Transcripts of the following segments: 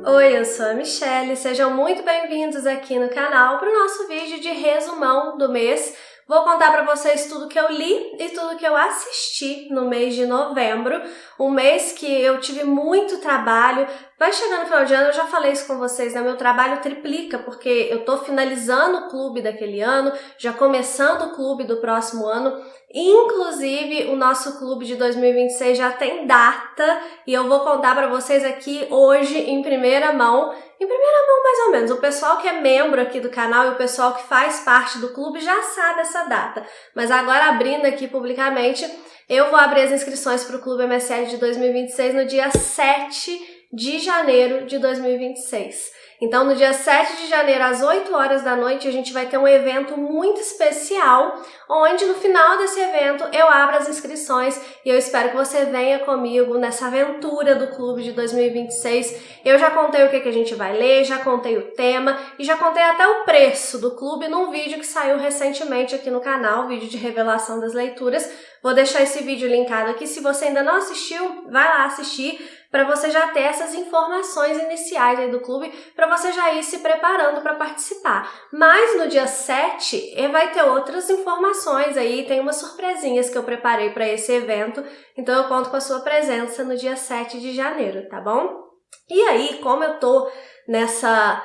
Oi, eu sou a Michelle, sejam muito bem-vindos aqui no canal para o nosso vídeo de resumão do mês. Vou contar para vocês tudo que eu li e tudo que eu assisti no mês de novembro, um mês que eu tive muito trabalho. Vai chegando no final de ano, eu já falei isso com vocês, né? Meu trabalho triplica, porque eu tô finalizando o clube daquele ano, já começando o clube do próximo ano. Inclusive, o nosso clube de 2026 já tem data e eu vou contar para vocês aqui hoje em primeira mão. Em primeira mão, mais ou menos. O pessoal que é membro aqui do canal e o pessoal que faz parte do clube já sabe essa data. Mas agora, abrindo aqui publicamente, eu vou abrir as inscrições para o Clube MSL de 2026 no dia 7 de janeiro de 2026. Então, no dia 7 de janeiro, às 8 horas da noite, a gente vai ter um evento muito especial, onde no final desse evento eu abro as inscrições e eu espero que você venha comigo nessa aventura do Clube de 2026. Eu já contei o que a gente vai ler, já contei o tema e já contei até o preço do clube num vídeo que saiu recentemente aqui no canal, vídeo de revelação das leituras. Vou deixar esse vídeo linkado aqui, se você ainda não assistiu, vai lá assistir, para você já ter essas informações iniciais aí do clube, para você já ir se preparando para participar. Mas no dia 7 vai ter outras informações aí, tem umas surpresinhas que eu preparei para esse evento, então eu conto com a sua presença no dia 7 de janeiro, tá bom? E aí, como eu tô nessa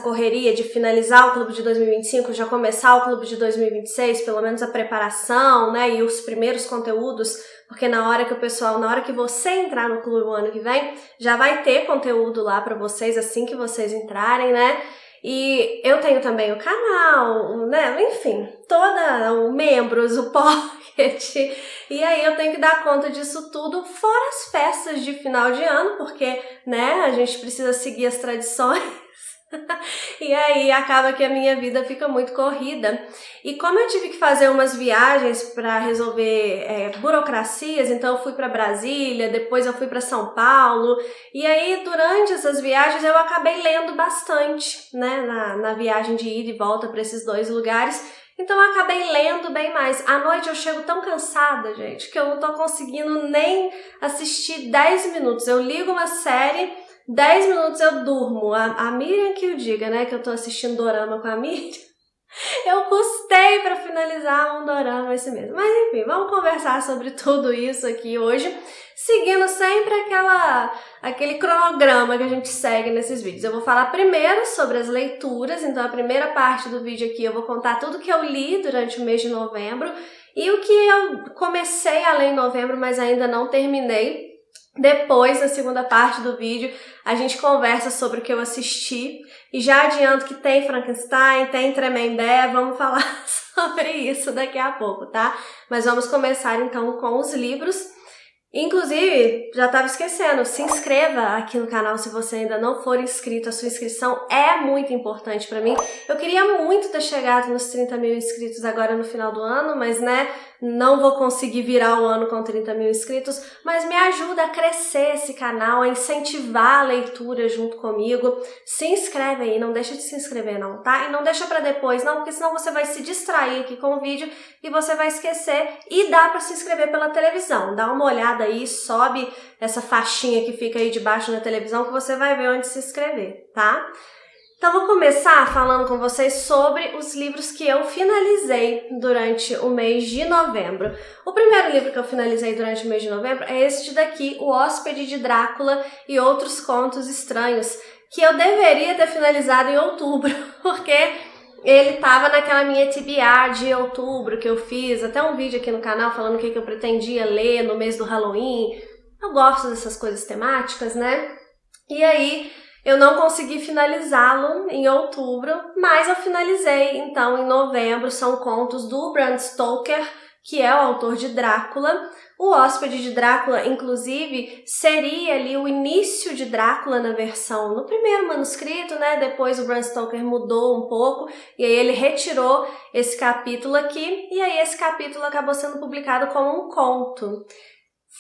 correria de finalizar o clube de 2025, já começar o clube de 2026, pelo menos a preparação, né, e os primeiros conteúdos, porque na hora que você entrar no clube o ano que vem, já vai ter conteúdo lá para vocês assim que vocês entrarem, né? E eu tenho também o canal, né? Enfim, os membros, o pocket. E aí eu tenho que dar conta disso tudo, fora as festas de final de ano, porque, né, a gente precisa seguir as tradições. E aí acaba que a minha vida fica muito corrida. E como eu tive que fazer umas viagens para resolver burocracias, então eu fui para Brasília, depois eu fui para São Paulo, e aí durante essas viagens eu acabei lendo bastante, né, na viagem de ida e volta para esses dois lugares. Então eu acabei lendo bem mais. À noite eu chego tão cansada, gente, que eu não tô conseguindo nem assistir 10 minutos. Eu ligo uma série, 10 minutos eu durmo. A Miriam que o diga, né, que eu tô assistindo dorama com a Miriam. Eu custei para finalizar um dorama esse mês. Mas enfim, vamos conversar sobre tudo isso aqui hoje, seguindo sempre aquele cronograma que a gente segue nesses vídeos. Eu vou falar primeiro sobre as leituras, então a primeira parte do vídeo aqui eu vou contar tudo que eu li durante o mês de novembro e o que eu comecei a ler em novembro, mas ainda não terminei. Depois, na segunda parte do vídeo, a gente conversa sobre o que eu assisti e já adianto que tem Frankenstein, tem Tremembé, vamos falar sobre isso daqui a pouco, tá? Mas vamos começar então com os livros. Inclusive, já estava esquecendo, se inscreva aqui no canal se você ainda não for inscrito, a sua inscrição é muito importante para mim. Eu queria muito ter chegado nos 30 mil inscritos agora no final do ano, mas né, não vou conseguir virar o ano com 30 mil inscritos, mas me ajuda a crescer esse canal, a incentivar a leitura junto comigo. Se inscreve aí, não deixa de se inscrever não, tá? E não deixa para depois não, porque senão você vai se distrair aqui com o vídeo e você vai esquecer. E dá para se inscrever pela televisão, dá uma olhada aí, sobe essa faixinha que fica aí debaixo na televisão que você vai ver onde se inscrever, tá? Então vou começar falando com vocês sobre os livros que eu finalizei durante o mês de novembro. O primeiro livro que eu finalizei durante o mês de novembro é este daqui, O Hóspede de Drácula e Outros Contos Estranhos, que eu deveria ter finalizado em outubro, porque ele tava naquela minha TBR de outubro que eu fiz, até um vídeo aqui no canal falando o que eu pretendia ler no mês do Halloween. Eu gosto dessas coisas temáticas, né? E aí eu não consegui finalizá-lo em outubro, mas eu finalizei então em novembro. São contos do Bram Stoker, que é o autor de Drácula. O Hóspede de Drácula, inclusive, seria ali o início de Drácula na versão, no primeiro manuscrito, né? Depois o Bram Stoker mudou um pouco e aí ele retirou esse capítulo aqui e aí esse capítulo acabou sendo publicado como um conto.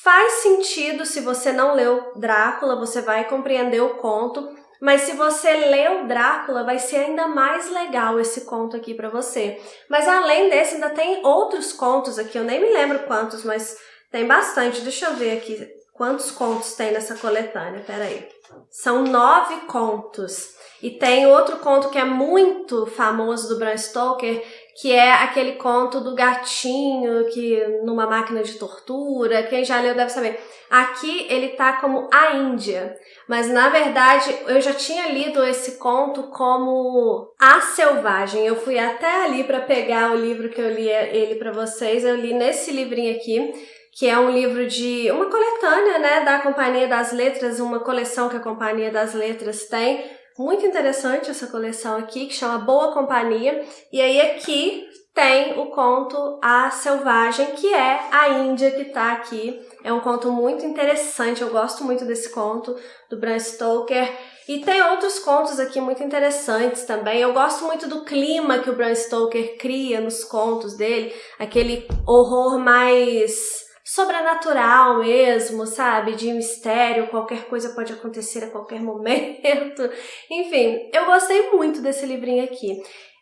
Faz sentido se você não leu Drácula, você vai compreender o conto, mas se você leu Drácula, vai ser ainda mais legal esse conto aqui para você. Mas além desse, ainda tem outros contos aqui, eu nem me lembro quantos, mas tem bastante. Deixa eu ver aqui Quantos contos tem nessa coletânea? Peraí. São 9 contos. E tem outro conto que é muito famoso do Bram Stoker, que é aquele conto do gatinho que numa máquina de tortura. Quem já leu deve saber. Aqui ele tá como a Índia, mas na verdade eu já tinha lido esse conto como A Selvagem. Eu fui até ali para pegar o livro que eu li ele para vocês. Eu li nesse livrinho aqui, que é um livro de uma coletânea, né, da Companhia das Letras, uma coleção que a Companhia das Letras tem. Muito interessante essa coleção aqui, que chama Boa Companhia. E aí aqui tem o conto A Selvagem, que é a Índia que tá aqui. É um conto muito interessante, eu gosto muito desse conto do Bram Stoker. E tem outros contos aqui muito interessantes também. Eu gosto muito do clima que o Bram Stoker cria nos contos dele, aquele horror mais sobrenatural mesmo, sabe? De mistério, qualquer coisa pode acontecer a qualquer momento. Enfim, eu gostei muito desse livrinho aqui.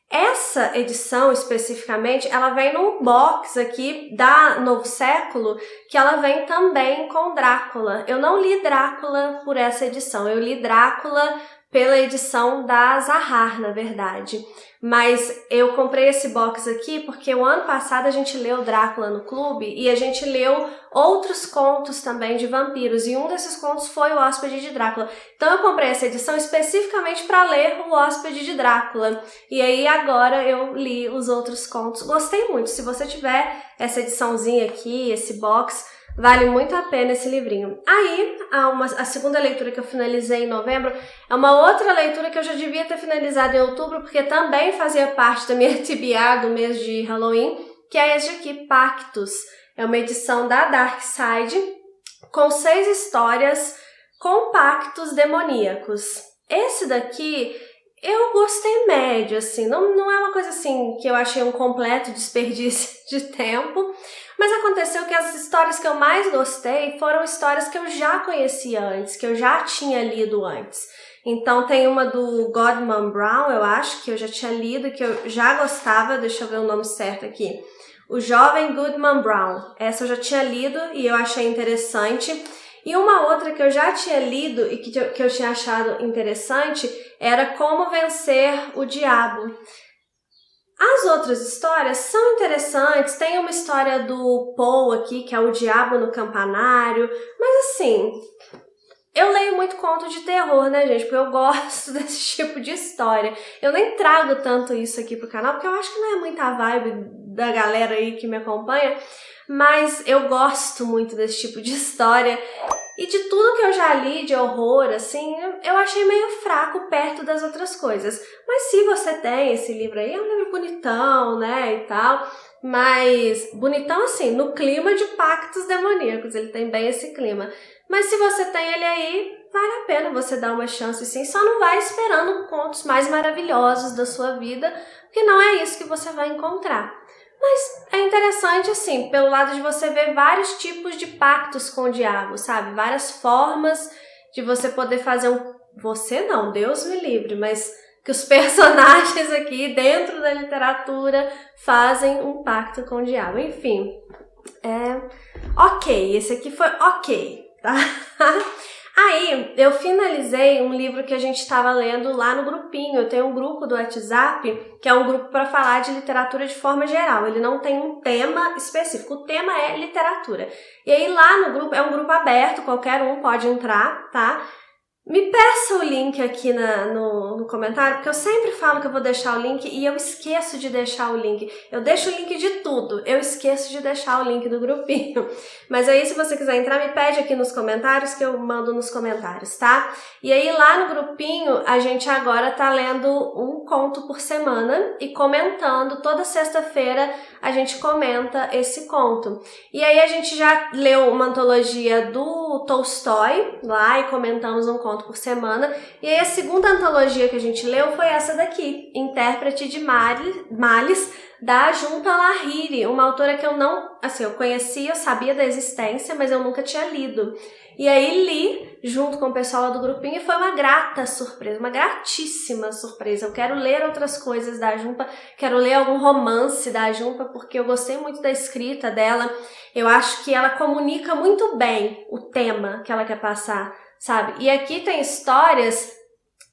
Essa edição, especificamente, ela vem num box aqui da Novo Século, que ela vem também com Drácula. Eu não li Drácula por essa edição, eu li Drácula pela edição da Zahar, na verdade. Mas eu comprei esse box aqui porque o ano passado a gente leu Drácula no clube e a gente leu outros contos também de vampiros, e um desses contos foi O Hóspede de Drácula. Então eu comprei essa edição especificamente para ler O Hóspede de Drácula. E aí agora eu li os outros contos. Gostei muito. Se você tiver essa ediçãozinha aqui, esse box, vale muito a pena esse livrinho. Aí, a segunda leitura que eu finalizei em novembro é uma outra leitura que eu já devia ter finalizado em outubro, porque também fazia parte da minha TBR do mês de Halloween, que é esse aqui, Pactos. É uma edição da Dark Side, com 6 histórias com pactos demoníacos. Esse daqui eu gostei médio, assim, não é uma coisa assim que eu achei um completo desperdício de tempo, mas aconteceu que as histórias que eu mais gostei foram histórias que eu já conhecia antes, que eu já tinha lido antes. Então tem uma do Godman Brown, eu acho, que eu já tinha lido, que eu já gostava, deixa eu ver o nome certo aqui. O Jovem Goodman Brown. Essa eu já tinha lido e eu achei interessante. E uma outra que eu já tinha lido e que eu tinha achado interessante era Como Vencer o Diabo. As outras histórias são interessantes, tem uma história do Poe aqui, que é o Diabo no Campanário, mas assim, eu leio muito conto de terror, né, gente, porque eu gosto desse tipo de história. Eu nem trago tanto isso aqui pro canal, porque eu acho que não é muita vibe da galera aí que me acompanha, mas eu gosto muito desse tipo de história. E de tudo que eu já li de horror, assim, eu achei meio fraco perto das outras coisas. Mas se você tem esse livro aí, é um livro bonitão, né, e tal. Mas bonitão assim, no clima de pactos demoníacos, ele tem bem esse clima. Mas se você tem ele aí, vale a pena você dar uma chance sim. Só não vai esperando contos mais maravilhosos da sua vida, porque não é isso que você vai encontrar. Mas é interessante, assim, pelo lado de você ver vários tipos de pactos com o diabo, sabe? Várias formas de você poder fazer um... Você não, Deus me livre, mas que os personagens aqui dentro da literatura fazem um pacto com o diabo. Enfim, ok, esse aqui foi ok, tá? Aí, eu finalizei um livro que a gente estava lendo lá no grupinho. Eu tenho um grupo do WhatsApp, que é um grupo para falar de literatura de forma geral. Ele não tem um tema específico, o tema é literatura. E aí lá no grupo, é um grupo aberto, qualquer um pode entrar, tá? Me peça o link aqui no comentário, porque eu sempre falo que eu vou deixar o link e eu esqueço de deixar o link. Eu deixo o link de tudo, eu esqueço de deixar o link do grupinho. Mas aí, se você quiser entrar, me pede aqui nos comentários que eu mando nos comentários, tá? E aí, lá no grupinho, a gente agora tá lendo um conto por semana e comentando. Toda sexta-feira a gente comenta esse conto. E aí, a gente já leu uma antologia do Tolstói lá e comentamos um conto por semana. E aí a segunda antologia que a gente leu foi essa daqui, Intérprete de Males, da Jhumpa Lahiri, uma autora que eu não, assim, eu conhecia, eu sabia da existência, mas eu nunca tinha lido. E aí li junto com o pessoal lá do grupinho, e foi uma grata surpresa, uma gratíssima surpresa. Eu quero ler outras coisas da Jhumpa, quero ler algum romance da Jhumpa, porque eu gostei muito da escrita dela. Eu acho que ela comunica muito bem o tema que ela quer passar, sabe? E aqui tem histórias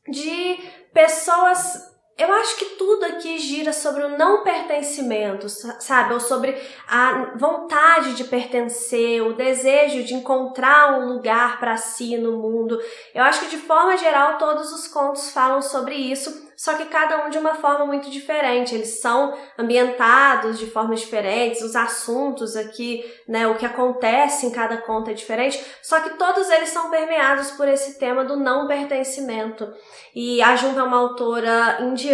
de pessoas... Eu acho que tudo aqui gira sobre o não pertencimento, sabe? Ou sobre a vontade de pertencer, o desejo de encontrar um lugar para si no mundo. Eu acho que de forma geral todos os contos falam sobre isso, só que cada um de uma forma muito diferente. Eles são ambientados de formas diferentes, os assuntos aqui, né, o que acontece em cada conto é diferente, só que todos eles são permeados por esse tema do não pertencimento. E a Jhumpa é uma autora indiana,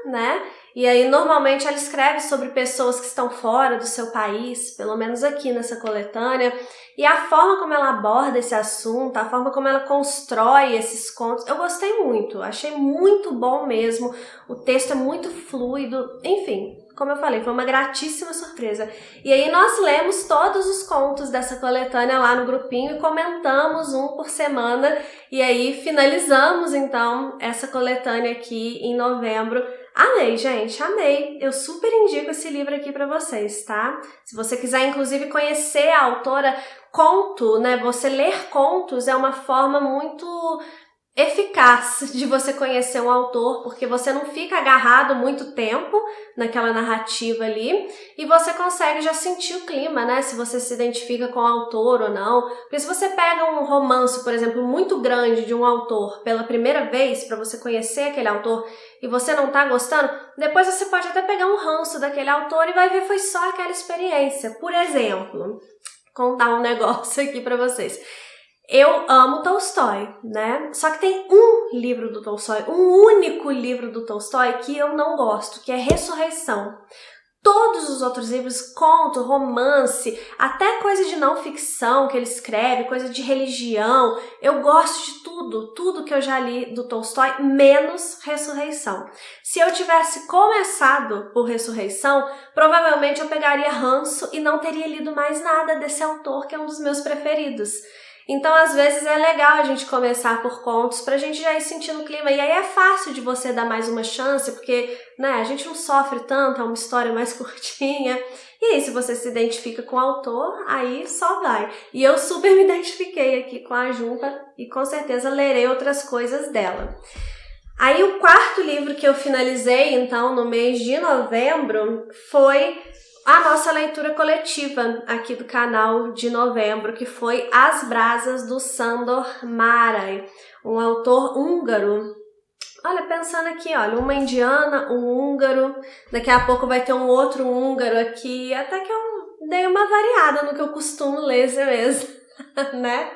né? E aí normalmente ela escreve sobre pessoas que estão fora do seu país, pelo menos aqui nessa coletânea. E a forma como ela aborda esse assunto, a forma como ela constrói esses contos, eu gostei muito, achei muito bom mesmo. O texto é muito fluido, enfim, como eu falei, foi uma gratíssima surpresa. E aí nós lemos todos os contos dessa coletânea lá no grupinho e comentamos um por semana. E aí finalizamos então essa coletânea aqui em novembro. Amei, gente, amei. Eu super indico esse livro aqui pra vocês, tá? Se você quiser, inclusive, conhecer a autora, conto, né? Você ler contos é uma forma muito eficaz de você conhecer um autor, porque você não fica agarrado muito tempo naquela narrativa ali e você consegue já sentir o clima, né? Se você se identifica com o autor ou não. Porque se você pega um romance, por exemplo, muito grande de um autor pela primeira vez para você conhecer aquele autor e você não tá gostando, depois você pode até pegar um ranço daquele autor e vai ver foi só aquela experiência. Por exemplo, contar um negócio aqui para vocês. Eu amo Tolstói, né? Só que tem um livro do Tolstói, um único livro do Tolstói que eu não gosto, que é Ressurreição. Todos os outros livros, conto, romance, até coisa de não ficção que ele escreve, coisa de religião, eu gosto de tudo que eu já li do Tolstói, menos Ressurreição. Se eu tivesse começado por Ressurreição, provavelmente eu pegaria ranço e não teria lido mais nada desse autor, que é um dos meus preferidos. Então, às vezes, é legal a gente começar por contos pra gente já ir sentindo o clima. E aí é fácil de você dar mais uma chance, porque, né, a gente não sofre tanto, é uma história mais curtinha. E aí, se você se identifica com o autor, aí só vai. E eu super me identifiquei aqui com a Jhumpa e com certeza lerei outras coisas dela. Aí, o quarto livro que eu finalizei, então, no mês de novembro, foi a nossa leitura coletiva aqui do canal de novembro, que foi As Brasas, do Sándor Márai, um autor húngaro. Olha, pensando aqui, olha, uma indiana, um húngaro, daqui a pouco vai ter um outro húngaro aqui, até que eu dei uma variada no que eu costumo ler mesmo, né?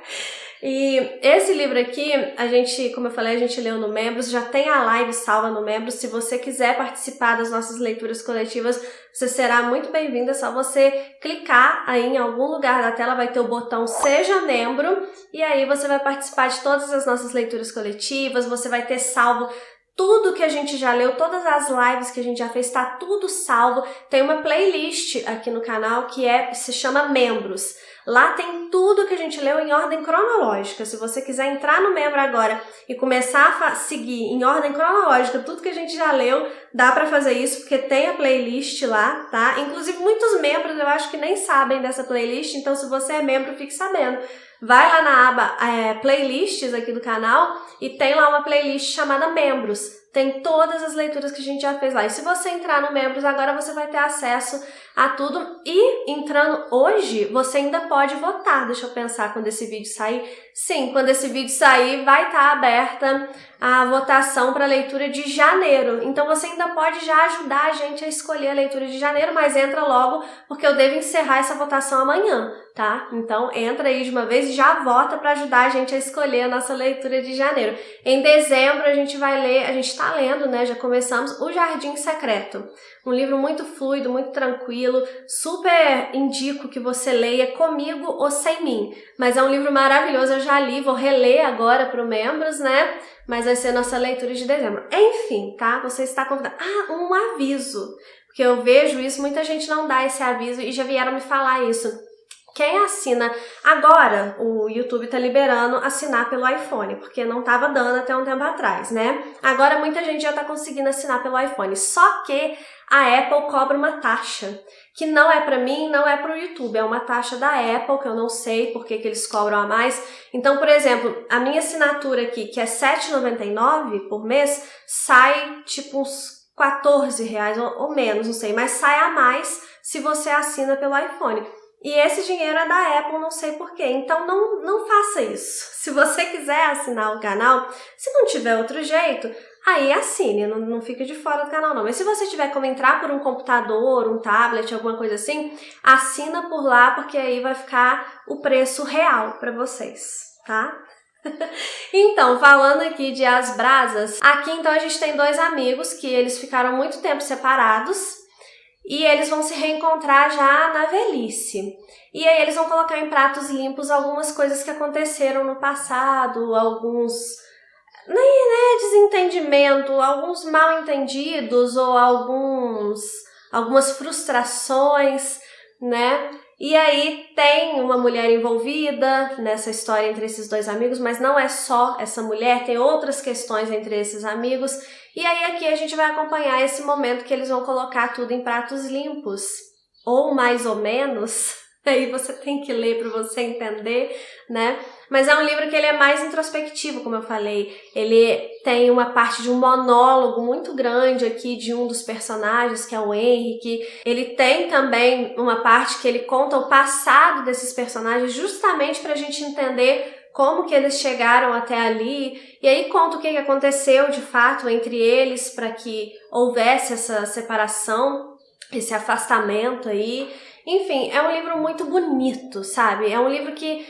E esse livro aqui, a gente, como eu falei, a gente leu no Membros, já tem a live salva no Membros. Se você quiser participar das nossas leituras coletivas, você será muito bem-vindo. É só você clicar aí em algum lugar da tela, vai ter o botão Seja Membro, e aí você vai participar de todas as nossas leituras coletivas, você vai ter salvo tudo que a gente já leu, todas as lives que a gente já fez, tá tudo salvo. Tem uma playlist aqui no canal que se chama Membros. Lá tem tudo que a gente leu em ordem cronológica. Se você quiser entrar no Membro agora e começar a seguir em ordem cronológica tudo que a gente já leu, dá pra fazer isso, porque tem a playlist lá, tá? Inclusive, muitos membros eu acho que nem sabem dessa playlist, então se você é membro, fique sabendo. Vai lá na aba playlists aqui do canal e tem lá uma playlist chamada Membros. Tem todas as leituras que a gente já fez lá. E se você entrar no Membros, agora você vai ter acesso a tudo. E entrando hoje, você ainda pode votar. Deixa eu pensar quando esse vídeo sair. Sim, quando esse vídeo sair, vai estar aberta a votação para a leitura de janeiro. Então você ainda pode já ajudar a gente a escolher a leitura de janeiro, mas entra logo, porque eu devo encerrar essa votação amanhã, tá? Então entra aí de uma vez e já vota para ajudar a gente a escolher a nossa leitura de janeiro. Em dezembro a gente vai ler, a gente está lendo, né? Já começamos O Jardim Secreto. Um livro muito fluido, muito tranquilo, super indico que você leia comigo ou sem mim. Mas é um livro maravilhoso, eu já li, vou reler agora para os membros, né? Mas vai ser nossa leitura de dezembro. Enfim, tá? Você está convidado. Ah, um aviso, porque eu vejo isso, muita gente não dá esse aviso e já vieram me falar isso. quem assina agora, o YouTube tá liberando assinar pelo iPhone, porque não tava dando até um tempo atrás, né? Agora muita gente já tá conseguindo assinar pelo iPhone, só que a Apple cobra uma taxa, que não é pra mim, não é pro YouTube, é uma taxa da Apple, que eu não sei por que eles cobram a mais. Então, por exemplo, a minha assinatura aqui, que é R$ 7,99 por mês, sai tipo uns R$ 14 ou menos, não sei, mas sai a mais se você assina pelo iPhone. E esse dinheiro é da Apple, não sei porquê. Então não faça isso. Se você quiser assinar o canal, se não tiver outro jeito, aí assine, não fica de fora do canal não. Mas se você tiver como entrar por um computador, um tablet, alguma coisa assim, assina por lá, porque aí vai ficar o preço real para vocês, tá? Então, falando aqui de As Brasas, aqui então a gente tem dois amigos que eles ficaram muito tempo separados, e eles vão se reencontrar já na velhice. E aí eles vão colocar em pratos limpos algumas coisas que aconteceram no passado, alguns desentendimento, alguns mal entendidos ou algumas frustrações, né? E aí tem uma mulher envolvida nessa história entre esses dois amigos, mas não é só essa mulher, tem outras questões entre esses amigos. E aí aqui a gente vai acompanhar esse momento que eles vão colocar tudo em pratos limpos, ou mais ou menos, aí você tem que ler para você entender, né? Mas é um livro que ele é mais introspectivo, como eu falei. Ele tem uma parte de um monólogo muito grande aqui de um dos personagens, que é o Henrique. Ele tem também uma parte que ele conta o passado desses personagens, justamente para a gente entender como que eles chegaram até ali, e aí conta o que aconteceu de fato entre eles para que houvesse essa separação, esse afastamento aí. Enfim, é um livro muito bonito, sabe? É um livro que,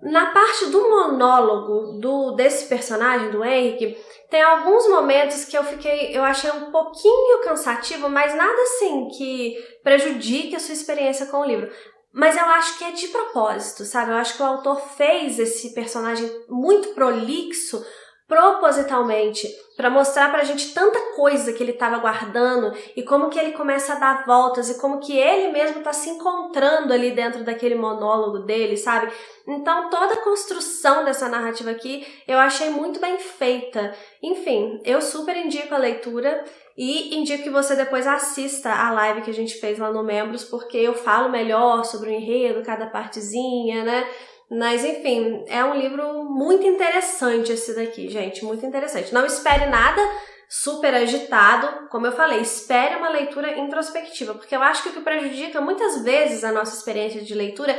na parte do monólogo desse personagem, do Henrique, tem alguns momentos que eu achei um pouquinho cansativo, mas nada assim que prejudique a sua experiência com o livro. Mas eu acho que é de propósito, sabe? Eu acho que o autor fez esse personagem muito prolixo propositalmente, para mostrar pra gente tanta coisa que ele estava guardando e como que ele começa a dar voltas e como que ele mesmo tá se encontrando ali dentro daquele monólogo dele, sabe? Então toda a construção dessa narrativa aqui eu achei muito bem feita. Enfim, eu super indico a leitura e indico que você depois assista a live que a gente fez lá no Membros, porque eu falo melhor sobre o enredo, cada partezinha, né? Mas, enfim, é um livro muito interessante esse daqui, gente, muito interessante. Não espere nada super agitado, como eu falei, espere uma leitura introspectiva, porque eu acho que o que prejudica muitas vezes a nossa experiência de leitura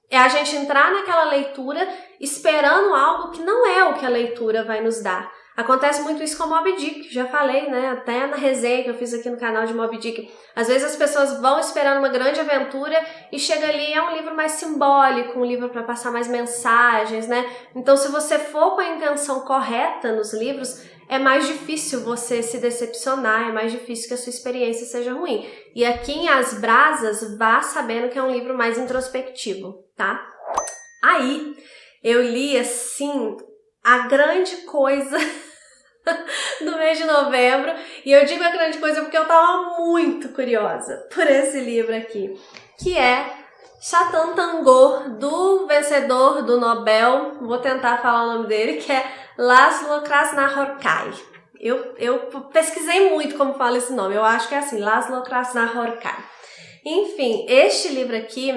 é a gente entrar naquela leitura esperando algo que não é o que a leitura vai nos dar. Acontece muito isso com Moby Dick, já falei, né, até na resenha que eu fiz aqui no canal de Moby Dick. Às vezes as pessoas vão esperando uma grande aventura e chega ali, é um livro mais simbólico, um livro para passar mais mensagens, né? Então se você for com a intenção correta nos livros, é mais difícil você se decepcionar, é mais difícil que a sua experiência seja ruim. E aqui em As Brasas, vá sabendo que é um livro mais introspectivo, tá? Aí, eu li, assim, a grande coisa do mês de novembro, e eu digo a grande coisa porque eu tava muito curiosa por esse livro aqui, que é Chatan Tangor, do vencedor do Nobel, vou tentar falar o nome dele, que é Laszlo Krasznahorkai. Eu pesquisei muito como fala esse nome, eu acho que é assim, Laszlo Krasznahorkai. Enfim, este livro aqui,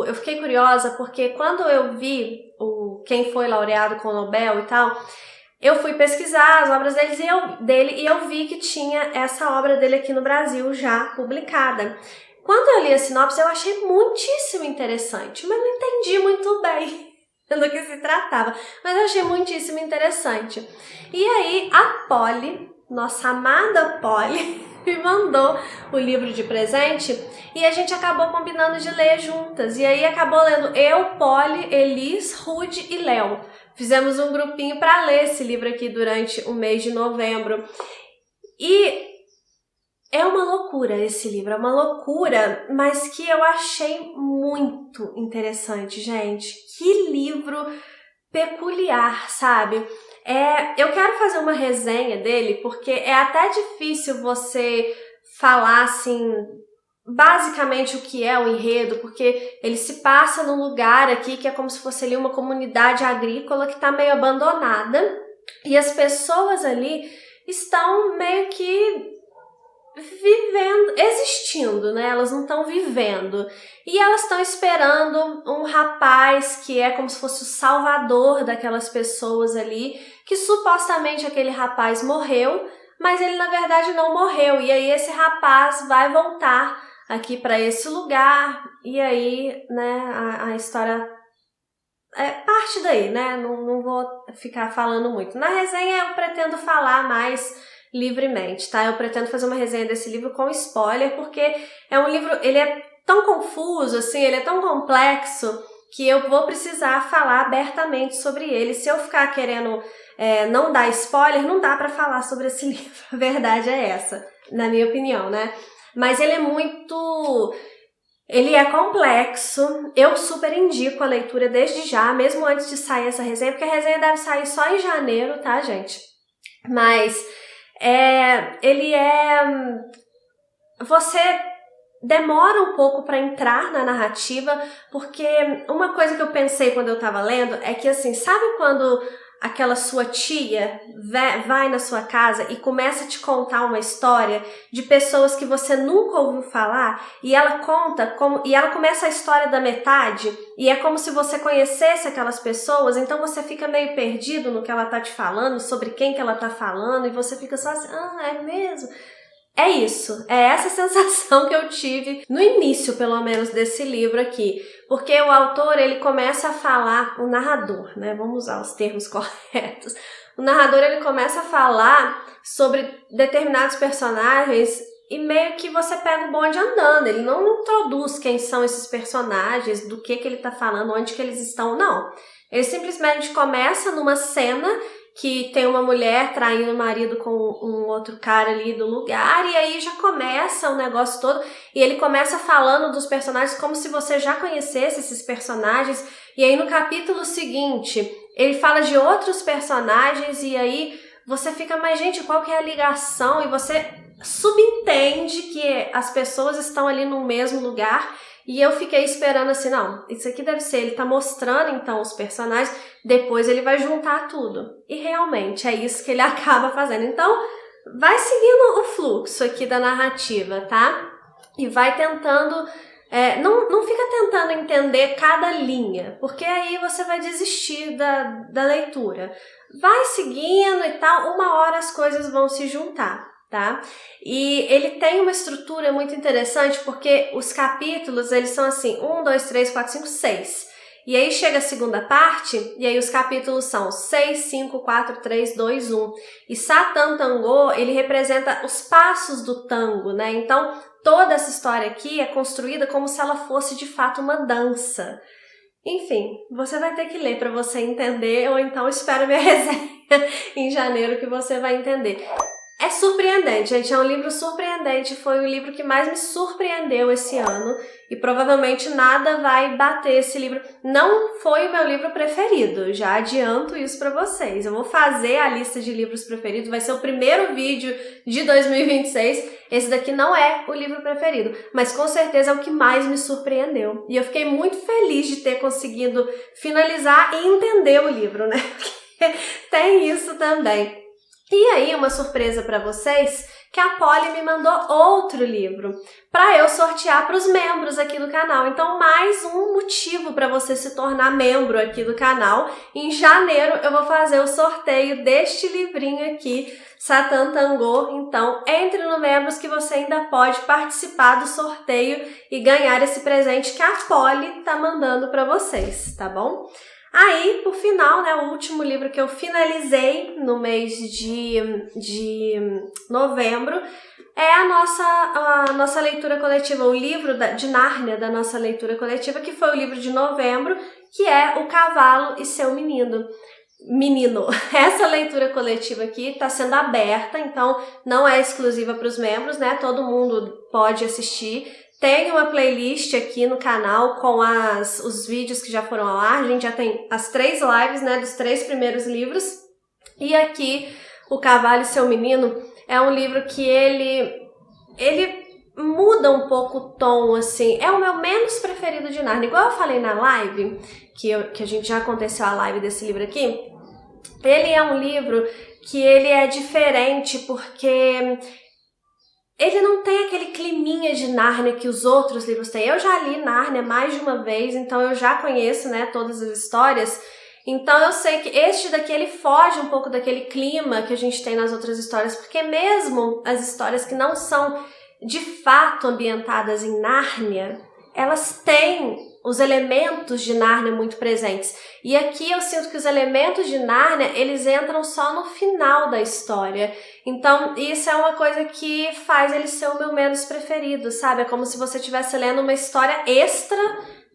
eu fiquei curiosa porque quando eu vi quem foi laureado com o Nobel e tal, eu fui pesquisar as obras dele e eu vi que tinha essa obra dele aqui no Brasil já publicada. Quando eu li a sinopse, eu achei muitíssimo interessante, mas não entendi muito bem do que se tratava, mas eu achei muitíssimo interessante. E aí a Polly, nossa amada Polly, me mandou o livro de presente e a gente acabou combinando de ler juntas. E aí acabou lendo eu, Polly, Elis, Rude e Léo. Fizemos um grupinho para ler esse livro aqui durante o mês de novembro. E é uma loucura esse livro, é uma loucura, mas que eu achei muito interessante, gente. Que livro peculiar, sabe? Eu quero fazer uma resenha dele, porque é até difícil você falar assim basicamente o que é o enredo, porque ele se passa num lugar aqui que é como se fosse ali uma comunidade agrícola que está meio abandonada e as pessoas ali estão meio que vivendo, existindo, né? Elas não estão vivendo. E elas estão esperando um rapaz que é como se fosse o salvador daquelas pessoas ali, que supostamente aquele rapaz morreu, mas ele na verdade não morreu. E aí esse rapaz vai voltar aqui para esse lugar e aí, né, a história parte daí, né? Não vou ficar falando muito. Na resenha eu pretendo falar mais livremente, tá? Eu pretendo fazer uma resenha desse livro com spoiler, porque é um livro, ele é tão confuso, assim, ele é tão complexo, que eu vou precisar falar abertamente sobre ele. Se eu ficar querendo não dar spoiler, não dá pra falar sobre esse livro. A verdade é essa, na minha opinião, né? Mas ele é complexo, eu super indico a leitura desde já, mesmo antes de sair essa resenha, porque a resenha deve sair só em janeiro, tá, gente? Mas você demora um pouco para entrar na narrativa, porque uma coisa que eu pensei quando eu tava lendo é que, assim, sabe quando aquela sua tia vai na sua casa e começa a te contar uma história de pessoas que você nunca ouviu falar e ela conta e ela começa a história da metade e é como se você conhecesse aquelas pessoas, então você fica meio perdido no que ela tá te falando, sobre quem que ela tá falando e você fica só assim, é mesmo? É isso, é essa sensação que eu tive no início, pelo menos, desse livro aqui, porque o autor, ele começa a falar, o narrador, né, vamos usar os termos corretos, o narrador, ele começa a falar sobre determinados personagens e meio que você pega o bonde andando, ele não introduz quem são esses personagens, do que ele tá falando, onde que eles estão, não. Ele simplesmente começa numa cena que tem uma mulher traindo o marido com um outro cara ali do lugar, e aí já começa o negócio todo, e ele começa falando dos personagens como se você já conhecesse esses personagens, e aí no capítulo seguinte, ele fala de outros personagens, e aí você fica, mas gente, qual que é a ligação? E você subentende que as pessoas estão ali no mesmo lugar, e eu fiquei esperando assim, não, isso aqui deve ser, ele tá mostrando então os personagens, depois ele vai juntar tudo. E realmente é isso que ele acaba fazendo. Então, vai seguindo o fluxo aqui da narrativa, tá? E vai tentando, não fica tentando entender cada linha, porque aí você vai desistir da leitura. Vai seguindo e tal, uma hora as coisas vão se juntar. Tá? E ele tem uma estrutura muito interessante porque os capítulos, eles são assim, 1, 2, 3, 4, 5, 6. E aí chega a segunda parte, e aí os capítulos são 6, 5, 4, 3, 2, 1. E Satan Tango, ele representa os passos do tango, né? Então, toda essa história aqui é construída como se ela fosse de fato uma dança. Enfim, você vai ter que ler para você entender, ou então espera minha resenha em janeiro que você vai entender. É surpreendente, gente, é um livro surpreendente, foi o livro que mais me surpreendeu esse ano e provavelmente nada vai bater esse livro. Não foi o meu livro preferido, já adianto isso pra vocês. Eu vou fazer a lista de livros preferidos, vai ser o primeiro vídeo de 2026. Esse daqui não é o livro preferido, mas com certeza é o que mais me surpreendeu. E eu fiquei muito feliz de ter conseguido finalizar e entender o livro, né? Porque tem isso também. E aí, uma surpresa para vocês, que a Polly me mandou outro livro para eu sortear para os membros aqui do canal. Então, mais um motivo para você se tornar membro aqui do canal. Em janeiro, eu vou fazer o sorteio deste livrinho aqui, Satan Tango. Então, entre no membros que você ainda pode participar do sorteio e ganhar esse presente que a Polly tá mandando para vocês, tá bom? Aí, por final, né, o último livro que eu finalizei no mês de novembro é a nossa leitura coletiva, o livro de Nárnia da nossa leitura coletiva, que foi o livro de novembro, que é O Cavalo e Seu Menino. Essa leitura coletiva aqui está sendo aberta, então não é exclusiva para os membros, né? Todo mundo pode assistir. Tem uma playlist aqui no canal com os vídeos que já foram ao ar. A gente já tem as 3 lives, né, dos 3 primeiros livros. E aqui, O Cavalo e Seu Menino é um livro que ele muda um pouco o tom, assim. É o meu menos preferido de Narnia. Igual eu falei na live, que a gente já aconteceu a live desse livro aqui, ele é um livro que ele é diferente porque ele não tem aquele climinha de Nárnia que os outros livros têm. Eu já li Nárnia mais de uma vez, então eu já conheço, né, todas as histórias. Então eu sei que este daqui ele foge um pouco daquele clima que a gente tem nas outras histórias, porque mesmo as histórias que não são de fato ambientadas em Nárnia, elas têm os elementos de Nárnia muito presentes. E aqui eu sinto que os elementos de Nárnia, eles entram só no final da história. Então, isso é uma coisa que faz ele ser o meu menos preferido, sabe? É como se você estivesse lendo uma história extra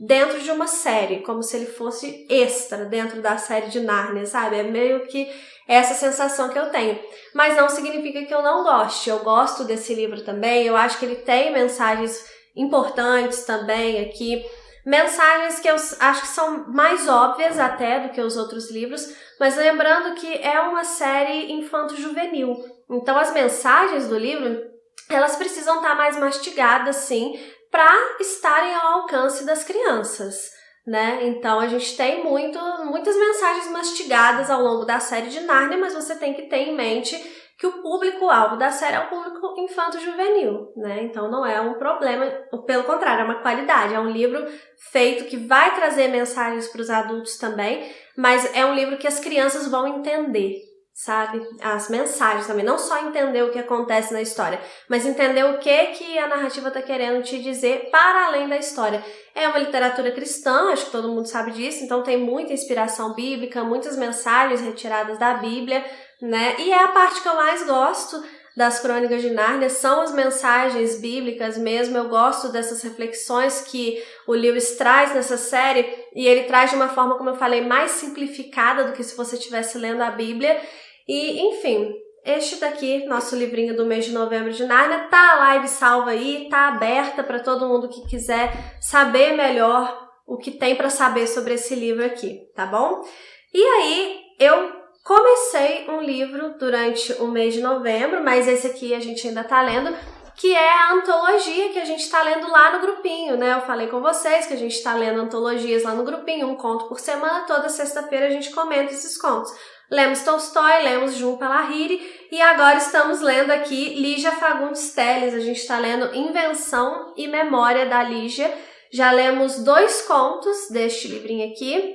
dentro de uma série, como se ele fosse extra dentro da série de Nárnia, sabe? É meio que essa sensação que eu tenho. Mas não significa que eu não goste. Eu gosto desse livro também, eu acho que ele tem mensagens importantes também aqui, mensagens que eu acho que são mais óbvias até do que os outros livros, mas lembrando que é uma série infanto-juvenil. Então as mensagens do livro, elas precisam estar mais mastigadas, sim, para estarem ao alcance das crianças, né? Então a gente tem muitas mensagens mastigadas ao longo da série de Nárnia, mas você tem que ter em mente que o público-alvo da série é o público infanto-juvenil, né? Então não é um problema, pelo contrário, é uma qualidade. É um livro feito que vai trazer mensagens para os adultos também, mas é um livro que as crianças vão entender, sabe? As mensagens também, não só entender o que acontece na história, mas entender o que a narrativa está querendo te dizer para além da história. É uma literatura cristã, acho que todo mundo sabe disso, então tem muita inspiração bíblica, muitas mensagens retiradas da Bíblia, né? E é a parte que eu mais gosto das Crônicas de Nárnia, são as mensagens bíblicas mesmo. Eu gosto dessas reflexões que o Lewis traz nessa série, e ele traz de uma forma, como eu falei, mais simplificada do que se você estivesse lendo a Bíblia. E, enfim, este daqui, nosso livrinho do mês de novembro de Nárnia, tá a live salva aí, tá aberta para todo mundo que quiser saber melhor o que tem para saber sobre esse livro aqui, tá bom? E aí, eu comecei um livro durante o mês de novembro, mas esse aqui a gente ainda tá lendo, que é a antologia que a gente tá lendo lá no grupinho, né? Eu falei com vocês que a gente tá lendo antologias lá no grupinho, um conto por semana, toda sexta-feira a gente comenta esses contos. Lemos Tolstói, lemos Jhumpa Lahiri e agora estamos lendo aqui Lígia Fagundes Telles. A gente está lendo Invenção e Memória da Lígia. Já lemos 2 contos deste livrinho aqui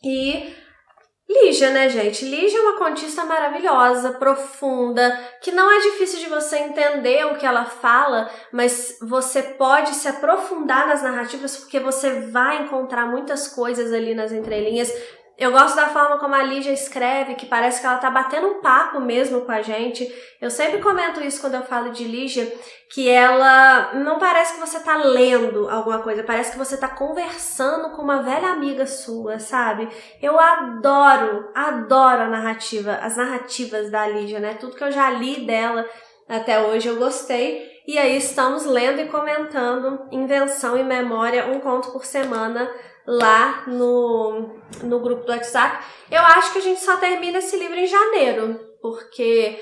e Lígia, né, gente? Lígia é uma contista maravilhosa, profunda, que não é difícil de você entender o que ela fala, mas você pode se aprofundar nas narrativas porque você vai encontrar muitas coisas ali nas entrelinhas. Eu gosto da forma como a Lígia escreve, que parece que ela tá batendo um papo mesmo com a gente. Eu sempre comento isso quando eu falo de Lígia, que ela não parece que você tá lendo alguma coisa, parece que você tá conversando com uma velha amiga sua, sabe? Eu adoro a narrativa, as narrativas da Lígia, né? Tudo que eu já li dela até hoje eu gostei. E aí estamos lendo e comentando Invenção e Memória, um conto por semana, lá no grupo do WhatsApp. Eu acho que a gente só termina esse livro em janeiro, porque,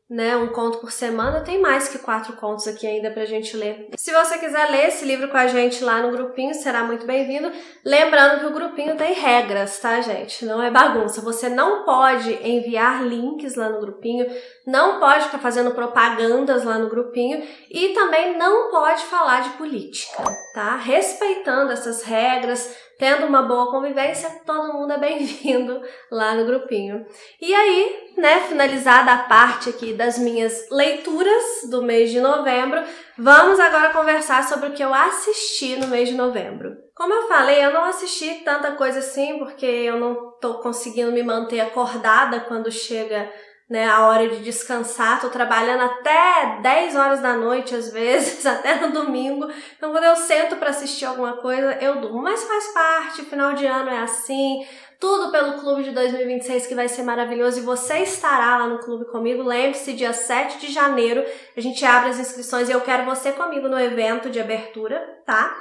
né, um conto por semana, tem mais que 4 contos aqui ainda pra gente ler. Se você quiser ler esse livro com a gente lá no grupinho, será muito bem-vindo. Lembrando que o grupinho tem regras, tá, gente? Não é bagunça. Você não pode enviar links lá no grupinho, não pode ficar fazendo propagandas lá no grupinho e também não pode falar de política, tá? Respeitando essas regras, tendo uma boa convivência, todo mundo é bem-vindo lá no grupinho. E aí, né, finalizada a parte aqui das minhas leituras do mês de novembro, vamos agora conversar sobre o que eu assisti no mês de novembro. Como eu falei, eu não assisti tanta coisa assim, porque eu não tô conseguindo me manter acordada quando chega, né, a hora de descansar. Tô trabalhando até 10 horas da noite, às vezes, até no domingo. Então, quando eu sento para assistir alguma coisa, eu durmo. Mas faz parte, final de ano é assim. Tudo pelo Clube de 2026, que vai ser maravilhoso. E você estará lá no clube comigo. Lembre-se, dia 7 de janeiro, a gente abre as inscrições e eu quero você comigo no evento de abertura, tá?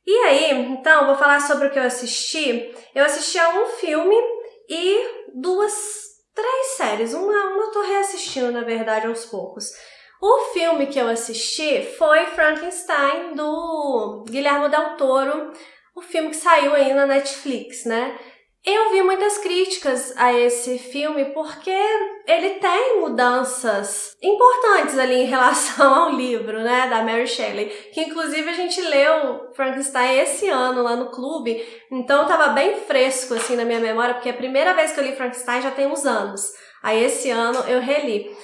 E aí, então, vou falar sobre o que eu assisti. Eu assisti a um filme e 3 séries. Uma eu tô reassistindo, na verdade, aos poucos. O filme que eu assisti foi Frankenstein, do Guillermo del Toro, o filme que saiu aí na Netflix, né? Eu vi muitas críticas a esse filme porque ele tem mudanças importantes ali em relação ao livro, né, da Mary Shelley, que inclusive a gente leu Frankenstein esse ano lá no clube, então tava bem fresco assim na minha memória, porque a primeira vez que eu li Frankenstein já tem uns anos, aí esse ano eu reli.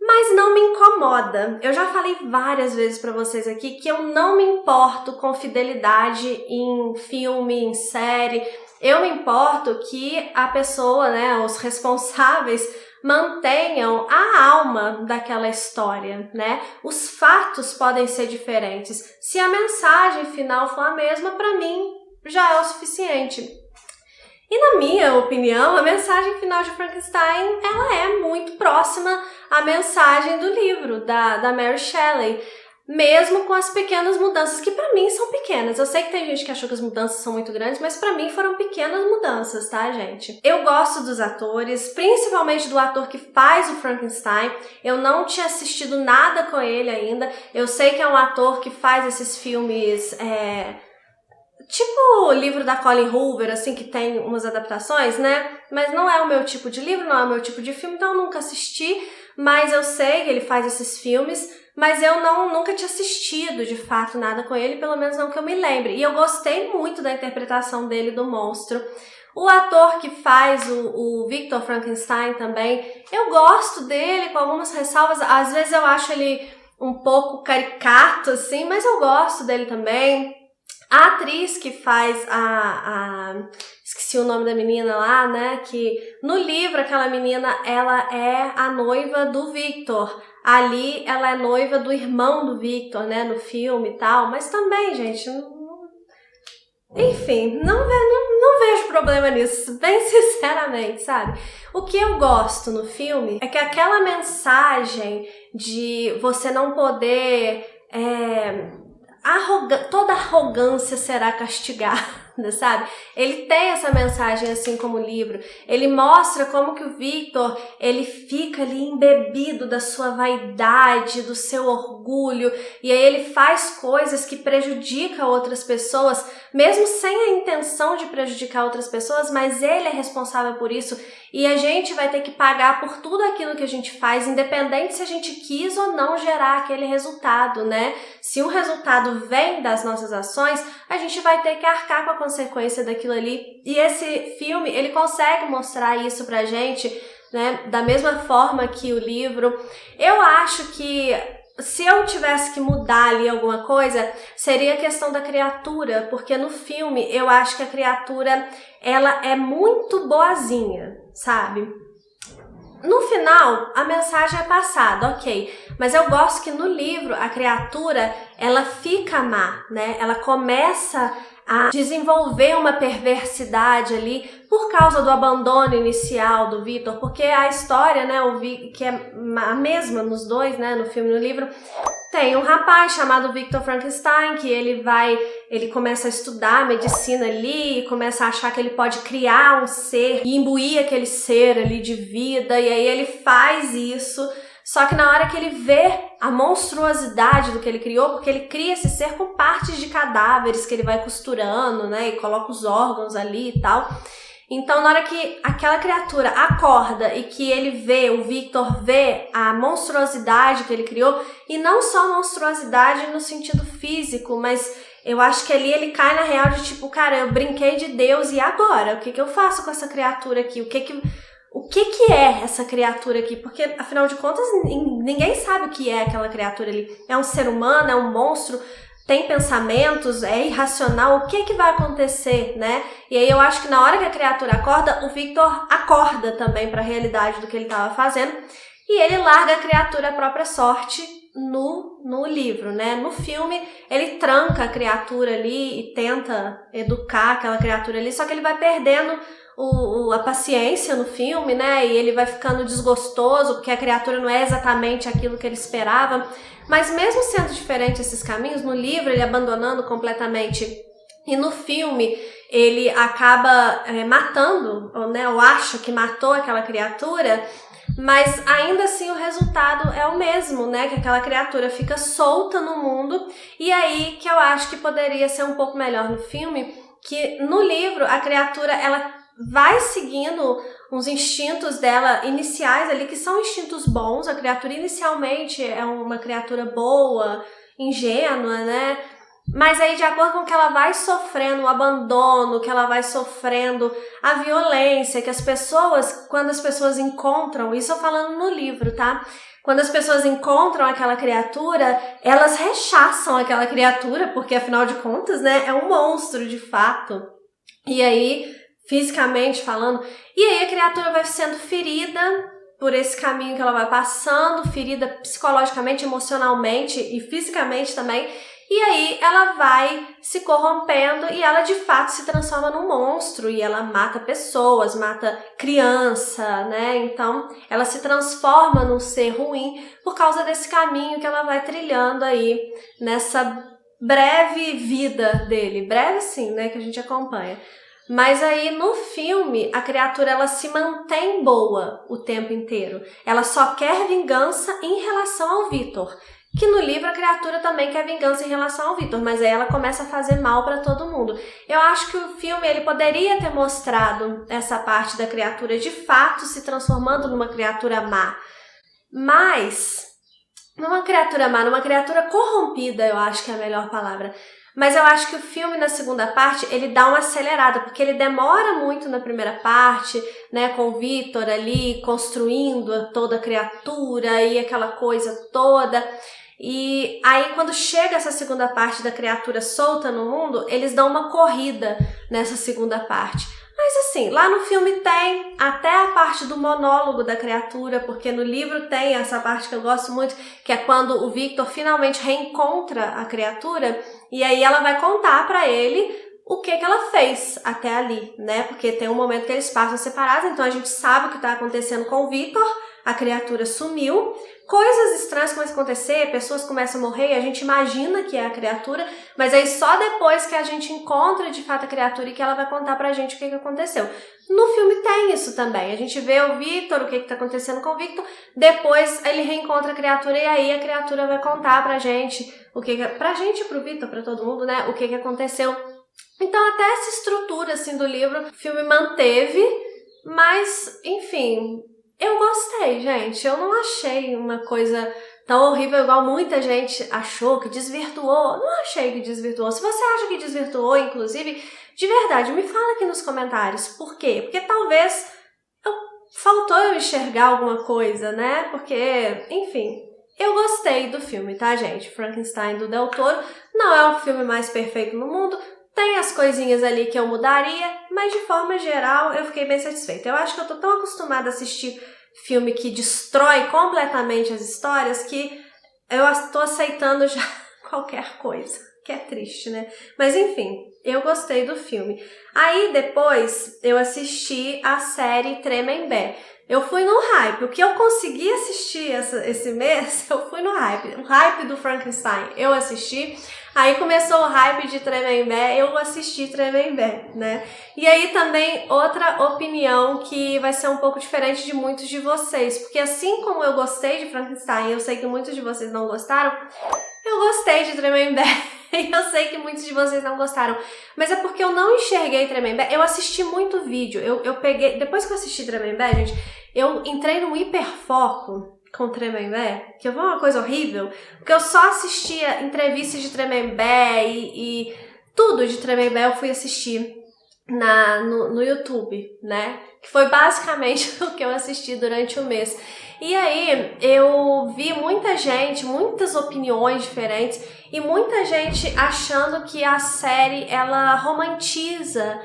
Mas não me incomoda. Eu já falei várias vezes pra vocês aqui que eu não me importo com fidelidade em filme, em série. Eu me importo que a pessoa, né, os responsáveis, mantenham a alma daquela história, né? Os fatos podem ser diferentes. Se a mensagem final for a mesma, pra mim já é o suficiente. E na minha opinião, a mensagem final de Frankenstein, ela é muito próxima à mensagem do livro, da Mary Shelley, mesmo com as pequenas mudanças, que pra mim são pequenas. Eu sei que tem gente que achou que as mudanças são muito grandes, mas pra mim foram pequenas mudanças, tá, gente? Eu gosto dos atores, principalmente do ator que faz o Frankenstein. Eu não tinha assistido nada com ele ainda. Eu sei que é um ator que faz esses filmes... tipo o livro da Colleen Hoover, assim, que tem umas adaptações, né? Mas não é o meu tipo de livro, não é o meu tipo de filme, então eu nunca assisti, mas eu sei que ele faz esses filmes, mas eu nunca tinha assistido, de fato, nada com ele, pelo menos não que eu me lembre. E eu gostei muito da interpretação dele do monstro. O ator que faz o Victor Frankenstein também, eu gosto dele, com algumas ressalvas. Às vezes eu acho ele um pouco caricato, assim, mas eu gosto dele também. A atriz que faz esqueci o nome da menina lá, né, que no livro aquela menina, ela é a noiva do Victor. Ali ela é noiva do irmão do Victor, né, no filme e tal, mas também, gente, enfim, não vejo problema nisso, bem sinceramente, sabe? O que eu gosto no filme é que aquela mensagem de você não poder... toda arrogância será castigada, sabe? Ele tem essa mensagem assim como o livro. Ele mostra como que o Victor, ele fica ali embebido da sua vaidade, do seu orgulho, e aí ele faz coisas que prejudicam outras pessoas, mesmo sem a intenção de prejudicar outras pessoas, mas ele é responsável por isso, e a gente vai ter que pagar por tudo aquilo que a gente faz, independente se a gente quis ou não gerar aquele resultado, né? Se um resultado vem das nossas ações, a gente vai ter que arcar com a consequência daquilo ali. E esse filme, ele consegue mostrar isso pra gente, né? Da mesma forma que o livro. Eu acho que se eu tivesse que mudar ali alguma coisa, seria a questão da criatura, porque no filme eu acho que a criatura, ela é muito boazinha, sabe? No final, a mensagem é passada, ok, mas eu gosto que no livro a criatura, ela fica má, né? Ela começa a desenvolver uma perversidade ali por causa do abandono inicial do Victor, porque a história, né, que é a mesma nos dois, né, no filme e no livro, tem um rapaz chamado Victor Frankenstein que ele começa a estudar medicina ali e começa a achar que ele pode criar um ser e imbuir aquele ser ali de vida, e aí ele faz isso. Só que na hora que ele vê a monstruosidade do que ele criou, porque ele cria esse ser com partes de cadáveres que ele vai costurando, né, e coloca os órgãos ali e tal. Então, na hora que aquela criatura acorda e que o Victor vê a monstruosidade que ele criou, e não só monstruosidade no sentido físico, mas eu acho que ali ele cai na real de tipo, cara, eu brinquei de Deus e agora? O que eu faço com essa criatura aqui? O que é essa criatura aqui? Porque, afinal de contas, ninguém sabe o que é aquela criatura ali. É um ser humano? É um monstro? Tem pensamentos? É irracional? O que vai acontecer, né? E aí eu acho que na hora que a criatura acorda, o Victor acorda também para a realidade do que ele estava fazendo, e ele larga a criatura à própria sorte no livro, né? No filme, ele tranca a criatura ali e tenta educar aquela criatura ali, só que ele vai perdendo a paciência no filme, né? E ele vai ficando desgostoso, porque a criatura não é exatamente aquilo que ele esperava. Mas mesmo sendo diferente esses caminhos, no livro ele abandonando completamente, e no filme ele acaba matando, né? Ou acha que matou aquela criatura. mas ainda assim o resultado é o mesmo, né? Que aquela criatura fica solta no mundo, e aí que eu acho que poderia ser um pouco melhor no filme, que no livro a criatura, ela vai seguindo uns instintos dela iniciais ali, que são instintos bons. A criatura inicialmente é uma criatura boa, ingênua, né? Mas aí, de acordo com que ela vai sofrendo o abandono, que ela vai sofrendo a violência, que as pessoas, quando as pessoas encontram, isso eu falando no livro, tá? Quando as pessoas encontram aquela criatura, elas rechaçam aquela criatura, porque afinal de contas, né, é um monstro de fato. E aí, fisicamente falando, e aí a criatura vai sendo ferida por esse caminho que ela vai passando, ferida psicologicamente, emocionalmente e fisicamente também. E aí ela vai se corrompendo e ela de fato se transforma num monstro e ela mata pessoas, mata criança, né? Então ela se transforma num ser ruim por causa desse caminho que ela vai trilhando aí nessa breve vida dele. Breve sim, né? Que a gente acompanha. Mas aí no filme a criatura ela se mantém boa o tempo inteiro. Ela só quer vingança em relação ao Victor. Que no livro a criatura também quer vingança em relação ao Victor, mas aí ela começa a fazer mal para todo mundo. Eu acho que o filme ele poderia ter mostrado essa parte da criatura de fato se transformando numa criatura má. Mas, numa criatura má, numa criatura corrompida, eu acho que é a melhor palavra. Mas eu acho que o filme, na segunda parte, ele dá uma acelerada, porque ele demora muito na primeira parte, né, com o Victor ali construindo toda a criatura e aquela coisa toda. E aí, quando chega essa segunda parte da criatura solta no mundo, eles dão uma corrida nessa segunda parte. Mas assim, lá no filme tem até a parte do monólogo da criatura, porque no livro tem essa parte que eu gosto muito, que é quando o Victor finalmente reencontra a criatura, e aí ela vai contar pra ele o que ela fez até ali, né? Porque tem um momento que eles passam separados, então a gente sabe o que tá acontecendo com o Victor, a criatura sumiu, coisas estranhas começam a acontecer, pessoas começam a morrer e a gente imagina que é a criatura, mas aí só depois que a gente encontra de fato a criatura e que ela vai contar pra gente o que aconteceu. No filme tem isso também, a gente vê o Victor, o que tá acontecendo com o Victor, depois ele reencontra a criatura e aí a criatura vai contar pra gente, pra gente, pro Victor, pra todo mundo, né, o que aconteceu. Então até essa estrutura assim do livro, o filme manteve, mas enfim, eu gostei, gente. Eu não achei uma coisa tão horrível igual muita gente achou, que desvirtuou. Não achei que desvirtuou. Se você acha que desvirtuou, inclusive, de verdade, me fala aqui nos comentários. Por quê? Porque talvez faltou eu enxergar alguma coisa, né? Porque, enfim, eu gostei do filme, tá, gente? Frankenstein do Del Toro não é o filme mais perfeito no mundo. Tem as coisinhas ali que eu mudaria, mas de forma geral eu fiquei bem satisfeita. Eu acho que eu tô tão acostumada a assistir filme que destrói completamente as histórias que eu tô aceitando já qualquer coisa, que é triste, né? Mas enfim, eu gostei do filme. Aí depois eu assisti a série Tremembé. Eu fui no hype. O que eu consegui assistir esse mês, eu fui no hype. O hype do Frankenstein, eu assisti. Aí começou o hype de Tremembé, eu assisti Tremembé, né? E aí também outra opinião que vai ser um pouco diferente de muitos de vocês. Porque assim como eu gostei de Frankenstein, eu sei que muitos de vocês não gostaram, eu gostei de Tremembé. E eu sei que muitos de vocês não gostaram. Mas é porque eu não enxerguei Tremembé. Eu assisti muito vídeo. Eu peguei... Depois que eu assisti Tremembé, gente, eu entrei num hiperfoco com Tremembé, que foi uma coisa horrível, porque eu só assistia entrevistas de Tremembé e tudo de Tremembé eu fui assistir no YouTube, né? Que foi basicamente o que eu assisti durante o mês. E aí eu vi muita gente, muitas opiniões diferentes e muita gente achando que a série ela romantiza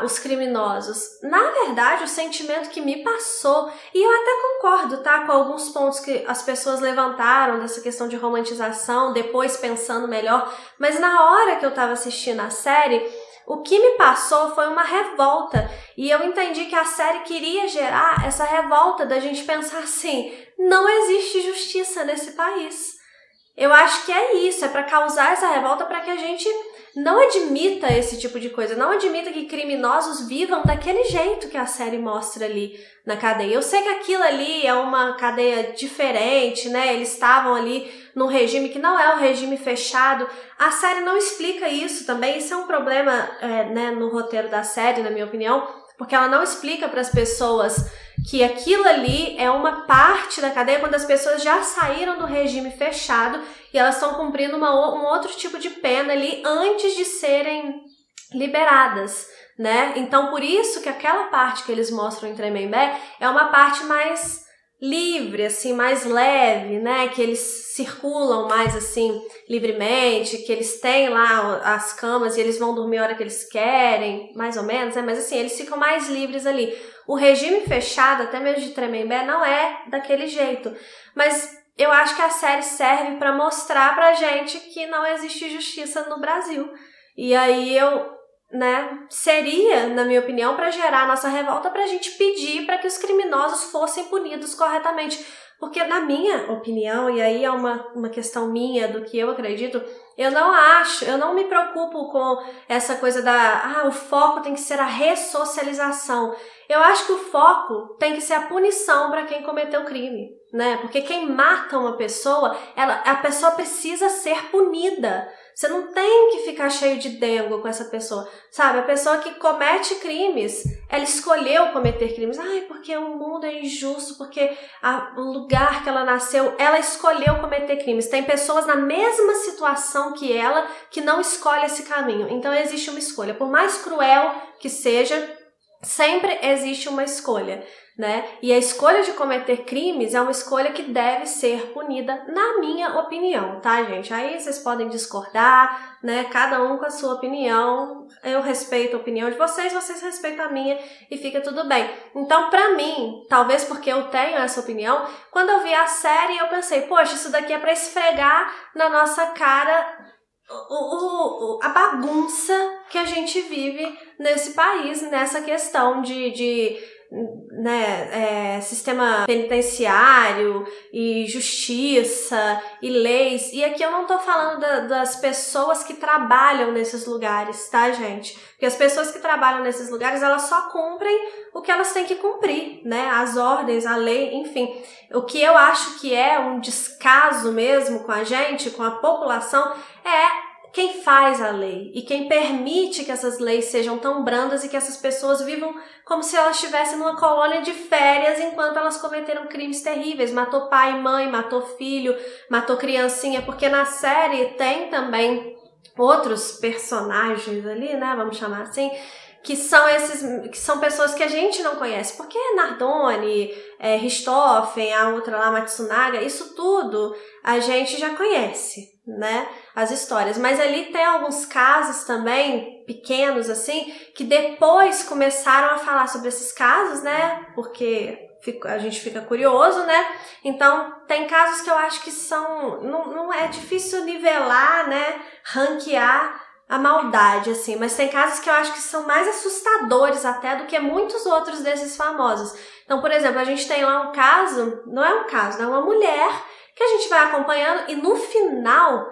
os criminosos. Na verdade, o sentimento que me passou, e eu até concordo, tá, com alguns pontos que as pessoas levantaram dessa questão de romantização, depois pensando melhor, mas na hora que eu tava assistindo a série, o que me passou foi uma revolta, e eu entendi que a série queria gerar essa revolta da gente pensar assim, não existe justiça nesse país. Eu acho que é isso, é para causar essa revolta para que a gente não admita esse tipo de coisa, não admita que criminosos vivam daquele jeito que a série mostra ali na cadeia. Eu sei que aquilo ali é uma cadeia diferente, né? Eles estavam ali num regime que não é um regime fechado. A série não explica isso também, isso é um problema né, no roteiro da série, na minha opinião, porque ela não explica para as pessoas que aquilo ali é uma parte da cadeia quando as pessoas já saíram do regime fechado e elas estão cumprindo um outro tipo de pena ali antes de serem liberadas, né? Então, por isso que aquela parte que eles mostram em Tremembé é uma parte mais livre, assim, mais leve, né? Que eles circulam mais, assim, livremente, que eles têm lá as camas e eles vão dormir a hora que eles querem, mais ou menos, né? Mas, assim, eles ficam mais livres ali. O regime fechado, até mesmo de Tremembé, não é daquele jeito. Mas eu acho que a série serve para mostrar pra gente que não existe justiça no Brasil. E aí seria, na minha opinião, para gerar a nossa revolta, pra gente pedir para que os criminosos fossem punidos corretamente. Porque, na minha opinião, e aí é uma questão minha do que eu acredito, eu não me preocupo com essa coisa o foco tem que ser a ressocialização. Eu acho que o foco tem que ser a punição para quem cometeu crime, né? Porque quem mata uma pessoa, a pessoa precisa ser punida. Você não tem que ficar cheio de dengo com essa pessoa, sabe? A pessoa que comete crimes, ela escolheu cometer crimes. Porque o mundo é injusto, porque o lugar que ela nasceu, ela escolheu cometer crimes. Tem pessoas na mesma situação que ela que não escolhe esse caminho. Então existe uma escolha. Por mais cruel que seja, sempre existe uma escolha, né? E a escolha de cometer crimes é uma escolha que deve ser punida, na minha opinião, tá, gente? Aí vocês podem discordar, né? Cada um com a sua opinião. Eu respeito a opinião de vocês respeitam a minha e fica tudo bem. Então, pra mim, talvez porque eu tenho essa opinião, quando eu vi a série, eu pensei, poxa, isso daqui é pra esfregar na nossa cara a bagunça que a gente vive nesse país, nessa questão de sistema penitenciário e justiça e leis. E aqui eu não tô falando das pessoas que trabalham nesses lugares, tá, gente? Porque as pessoas que trabalham nesses lugares, elas só cumprem o que elas têm que cumprir, né? As ordens, a lei, enfim. O que eu acho que é um descaso mesmo com a gente, com a população, é quem faz a lei e quem permite que essas leis sejam tão brandas e que essas pessoas vivam como se elas estivessem numa colônia de férias enquanto elas cometeram crimes terríveis. Matou pai e mãe, matou filho, matou criancinha, porque na série tem também outros personagens ali, né, vamos chamar assim, que são pessoas que a gente não conhece, porque Nardone, Richthofen, a outra lá, Matsunaga, isso tudo a gente já conhece, né, as histórias, mas ali tem alguns casos também, pequenos assim, que depois começaram a falar sobre esses casos, né, porque a gente fica curioso, né, então tem casos que eu acho que não é difícil nivelar, né, ranquear a maldade, assim, mas tem casos que eu acho que são mais assustadores até do que muitos outros desses famosos. Então, por exemplo, a gente tem lá um caso, não é um caso, é uma mulher que a gente vai acompanhando e no final,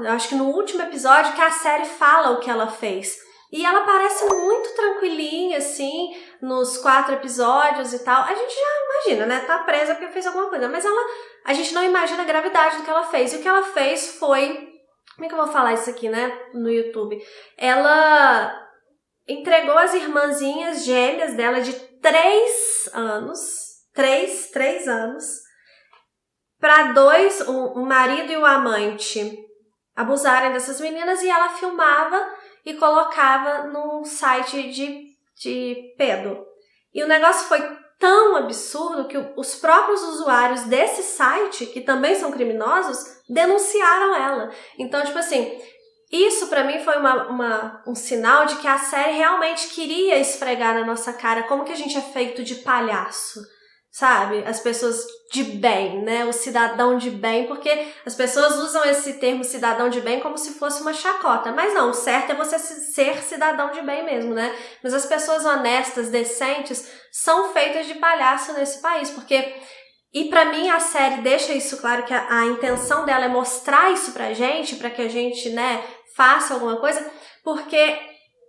eu acho que no último episódio que a série fala o que ela fez. E ela parece muito tranquilinha, assim, nos 4 episódios e tal. A gente já imagina, né? Tá presa porque fez alguma coisa, mas a gente não imagina a gravidade do que ela fez. E o que ela fez foi... Como é que eu vou falar isso aqui, né, no YouTube? Ela entregou as irmãzinhas gêmeas dela de 3 anos, 3 anos, para o marido e o amante abusarem dessas meninas e ela filmava e colocava num site de pedo. E o negócio foi tão absurdo que os próprios usuários desse site, que também são criminosos, denunciaram ela. Então, tipo assim, isso pra mim foi um sinal de que a série realmente queria esfregar na nossa cara como que a gente é feito de palhaço, sabe? As pessoas de bem, né? O cidadão de bem, porque as pessoas usam esse termo cidadão de bem como se fosse uma chacota. Mas não, o certo é você ser cidadão de bem mesmo, né? Mas as pessoas honestas, decentes, são feitas de palhaço nesse país, porque... E pra mim a série deixa isso claro, que a intenção dela é mostrar isso pra gente, pra que a gente, né, faça alguma coisa, porque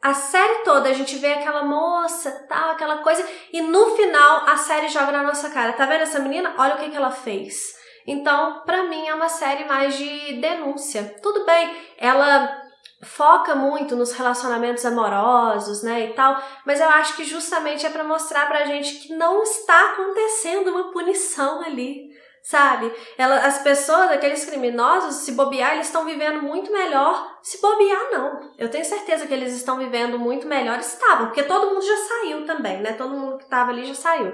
a série toda a gente vê aquela moça, tal, aquela coisa, e no final a série joga na nossa cara. Tá vendo essa menina? Olha o que ela fez. Então, pra mim, é uma série mais de denúncia. Tudo bem, ela foca muito nos relacionamentos amorosos, né, e tal, mas eu acho que justamente é pra mostrar pra gente que não está acontecendo uma punição ali, sabe? As pessoas, aqueles criminosos, se bobear, eles estão vivendo muito melhor. Se bobear, não. Eu tenho certeza que eles estão vivendo muito melhor. Estavam, porque todo mundo já saiu também, né? Todo mundo que estava ali já saiu.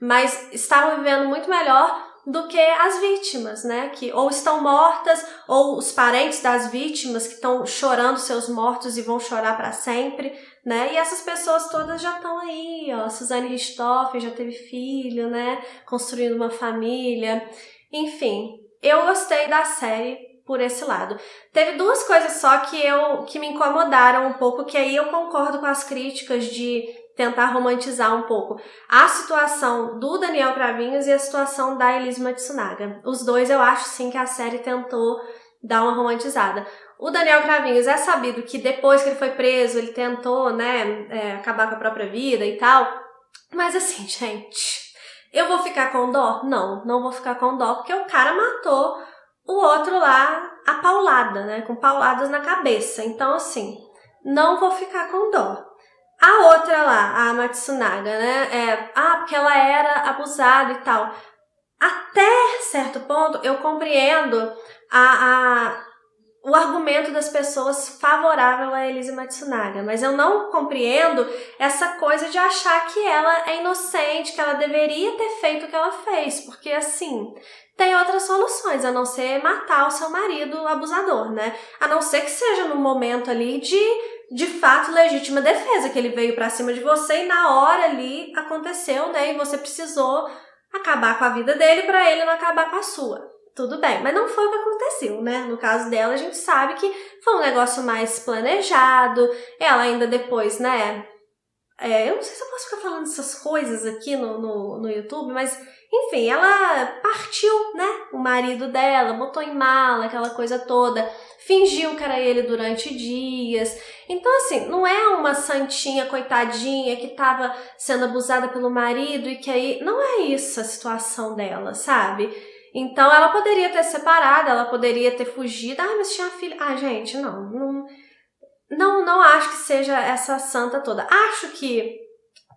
Mas estavam vivendo muito melhor do que as vítimas, né? Que ou estão mortas, ou os parentes das vítimas que estão chorando seus mortos e vão chorar para sempre, né? E essas pessoas todas já estão aí, ó. Suzane Richthofen já teve filho, né? Construindo uma família. Enfim, eu gostei da série por esse lado. Teve duas coisas só que me incomodaram um pouco, que aí eu concordo com as críticas de tentar romantizar um pouco a situação do Daniel Cravinhos e a situação da Elise Matsunaga. Os dois eu acho sim que a série tentou dar uma romantizada. O Daniel Cravinhos é sabido que depois que ele foi preso, ele tentou, né, acabar com a própria vida e tal. Mas assim, gente, eu vou ficar com dó? Não vou ficar com dó, porque o cara matou o outro lá a paulada, né, com pauladas na cabeça. Então assim, não vou ficar com dó. A outra lá, a Matsunaga, né, porque ela era abusada e tal. Até certo ponto, eu compreendo o argumento das pessoas favorável a Elise Matsunaga, mas eu não compreendo essa coisa de achar que ela é inocente, que ela deveria ter feito o que ela fez, porque assim, tem outras soluções, a não ser matar o seu marido abusador, né? A não ser que seja no momento ali de fato legítima defesa, que ele veio pra cima de você e na hora ali aconteceu, né? E você precisou acabar com a vida dele pra ele não acabar com a sua. Tudo bem, mas não foi o que aconteceu, né? No caso dela, a gente sabe que foi um negócio mais planejado. Ela ainda depois, né? Eu não sei se eu posso ficar falando essas coisas aqui no YouTube, mas enfim, ela partiu, né? O marido dela, botou em mala, aquela coisa toda, fingiu que era ele durante dias. Então, assim, não é uma santinha coitadinha que tava sendo abusada pelo marido e que aí. Não é isso a situação dela, sabe? Então, ela poderia ter separado, ela poderia ter fugido. Mas tinha filha. Gente, não acho que seja essa santa toda. Acho que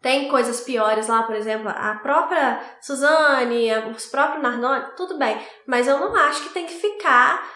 tem coisas piores lá, por exemplo, a própria Suzane, os próprios Nardoni, tudo bem. Mas eu não acho que tem que ficar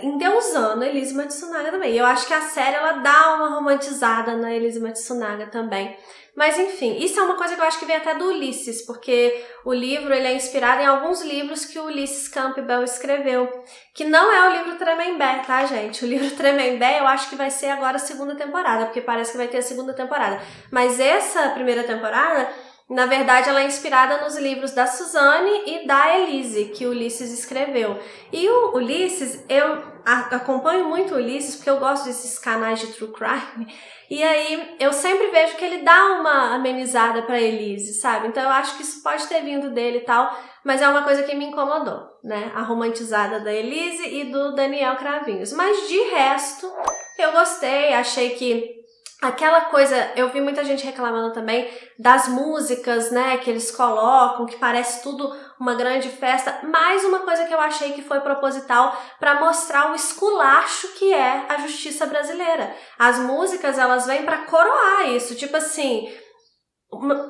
endeusando a Elise Matsunaga também. Eu acho que a série, ela dá uma romantizada na Elise Matsunaga também. Mas enfim, isso é uma coisa que eu acho que vem até do Ulisses, porque o livro ele é inspirado em alguns livros que o Ulysses Campbell escreveu, que não é o livro Tremembé, tá, gente? O livro Tremembé eu acho que vai ser agora a segunda temporada, porque parece que vai ter a segunda temporada. Mas essa primeira temporada, na verdade, ela é inspirada nos livros da Suzane e da Elise, que o Ulisses escreveu. E o Ulisses, eu acompanho muito o Ulisses, porque eu gosto desses canais de true crime, e aí eu sempre vejo que ele dá uma amenizada pra Elise, sabe? Então eu acho que isso pode ter vindo dele e tal, mas é uma coisa que me incomodou, né? A romantizada da Elise e do Daniel Cravinhos. Mas de resto, eu gostei, achei que aquela coisa, eu vi muita gente reclamando também das músicas, né, que eles colocam, que parece tudo uma grande festa. Mais uma coisa que eu achei que foi proposital para mostrar o esculacho que é a justiça brasileira. As músicas, elas vêm para coroar isso, tipo assim,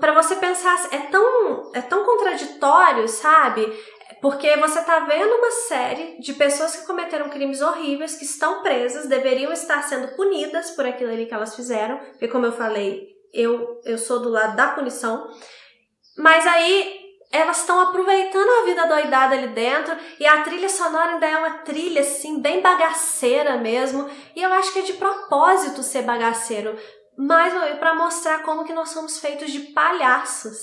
para você pensar, é tão contraditório, sabe? Porque você tá vendo uma série de pessoas que cometeram crimes horríveis, que estão presas, deveriam estar sendo punidas por aquilo ali que elas fizeram, porque como eu falei, eu sou do lado da punição, mas aí elas estão aproveitando a vida doidada ali dentro, e a trilha sonora ainda é uma trilha assim, bem bagaceira mesmo, e eu acho que é de propósito ser bagaceiro, mais uma vez para mostrar como que nós somos feitos de palhaços.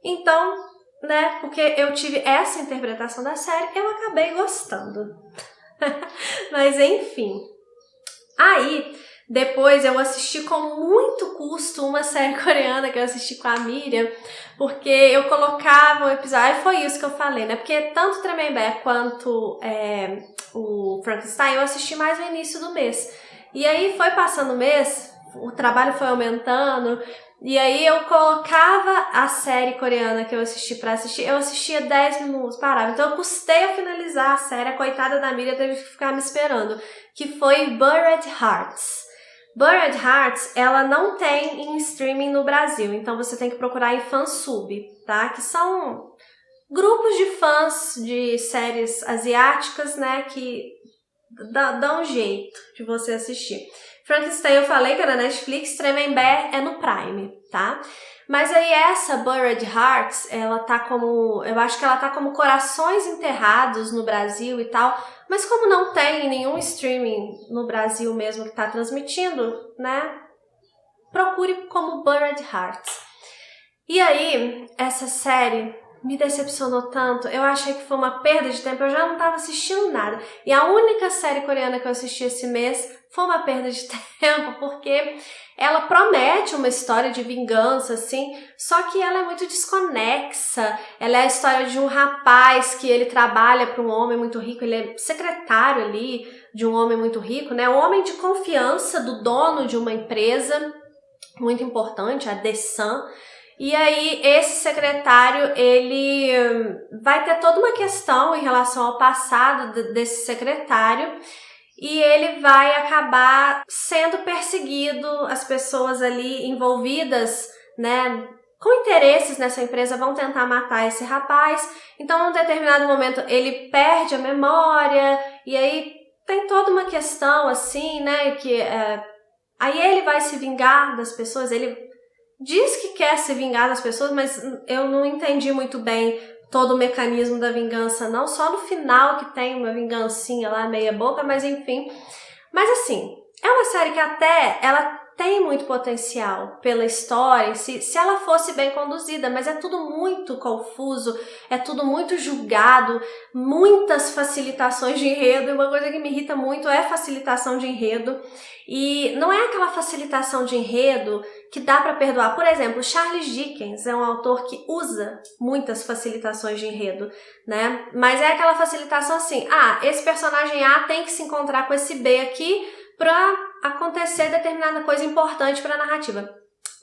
Então, né, porque eu tive essa interpretação da série, eu acabei gostando. Mas enfim. Aí, depois eu assisti com muito custo uma série coreana que eu assisti com a Miriam, porque eu colocava um episódio, foi isso que eu falei, né, porque tanto Tremembé quanto o Frankenstein, eu assisti mais no início do mês. E aí foi passando o mês, o trabalho foi aumentando, e aí eu colocava a série coreana que eu assisti pra assistir, eu assistia 10 minutos, parava. Então eu custei a finalizar a série, a coitada da Miriam teve que ficar me esperando, que foi Buried Hearts. Buried Hearts, ela não tem em streaming no Brasil, então você tem que procurar em Fansub, tá? Que são grupos de fãs de séries asiáticas, né, que dá um jeito de você assistir. Frankenstein eu falei que era na Netflix, Tremembé é no Prime, tá? Mas aí essa Buried Hearts, ela tá como, eu acho que ela tá como Corações Enterrados no Brasil e tal, mas como não tem nenhum streaming no Brasil mesmo que tá transmitindo, né, procure como Buried Hearts. E aí, essa série me decepcionou tanto, eu achei que foi uma perda de tempo, eu já não tava assistindo nada. E a única série coreana que eu assisti esse mês foi uma perda de tempo, porque ela promete uma história de vingança, assim, só que ela é muito desconexa. Ela é a história de um rapaz que ele trabalha para um homem muito rico, ele é secretário ali de um homem muito rico, né? Um homem de confiança do dono de uma empresa muito importante, a Desan. E aí, esse secretário, ele vai ter toda uma questão em relação ao passado desse secretário e ele vai acabar sendo perseguido, as pessoas ali envolvidas, né, com interesses nessa empresa vão tentar matar esse rapaz. Então, em um determinado momento, ele perde a memória e aí tem toda uma questão assim, né, que aí ele vai se vingar das pessoas, ele diz que quer se vingar das pessoas, mas eu não entendi muito bem todo o mecanismo da vingança, não. Só no final que tem uma vingancinha lá, meia boca, mas enfim. Mas assim, é uma série que até ela tem muito potencial pela história, se ela fosse bem conduzida, mas é tudo muito confuso, é tudo muito julgado, muitas facilitações de enredo, e uma coisa que me irrita muito é facilitação de enredo, e não é aquela facilitação de enredo que dá para perdoar. Por exemplo, Charles Dickens é um autor que usa muitas facilitações de enredo, né? Mas é aquela facilitação assim, esse personagem A tem que se encontrar com esse B aqui para acontecer determinada coisa importante para a narrativa.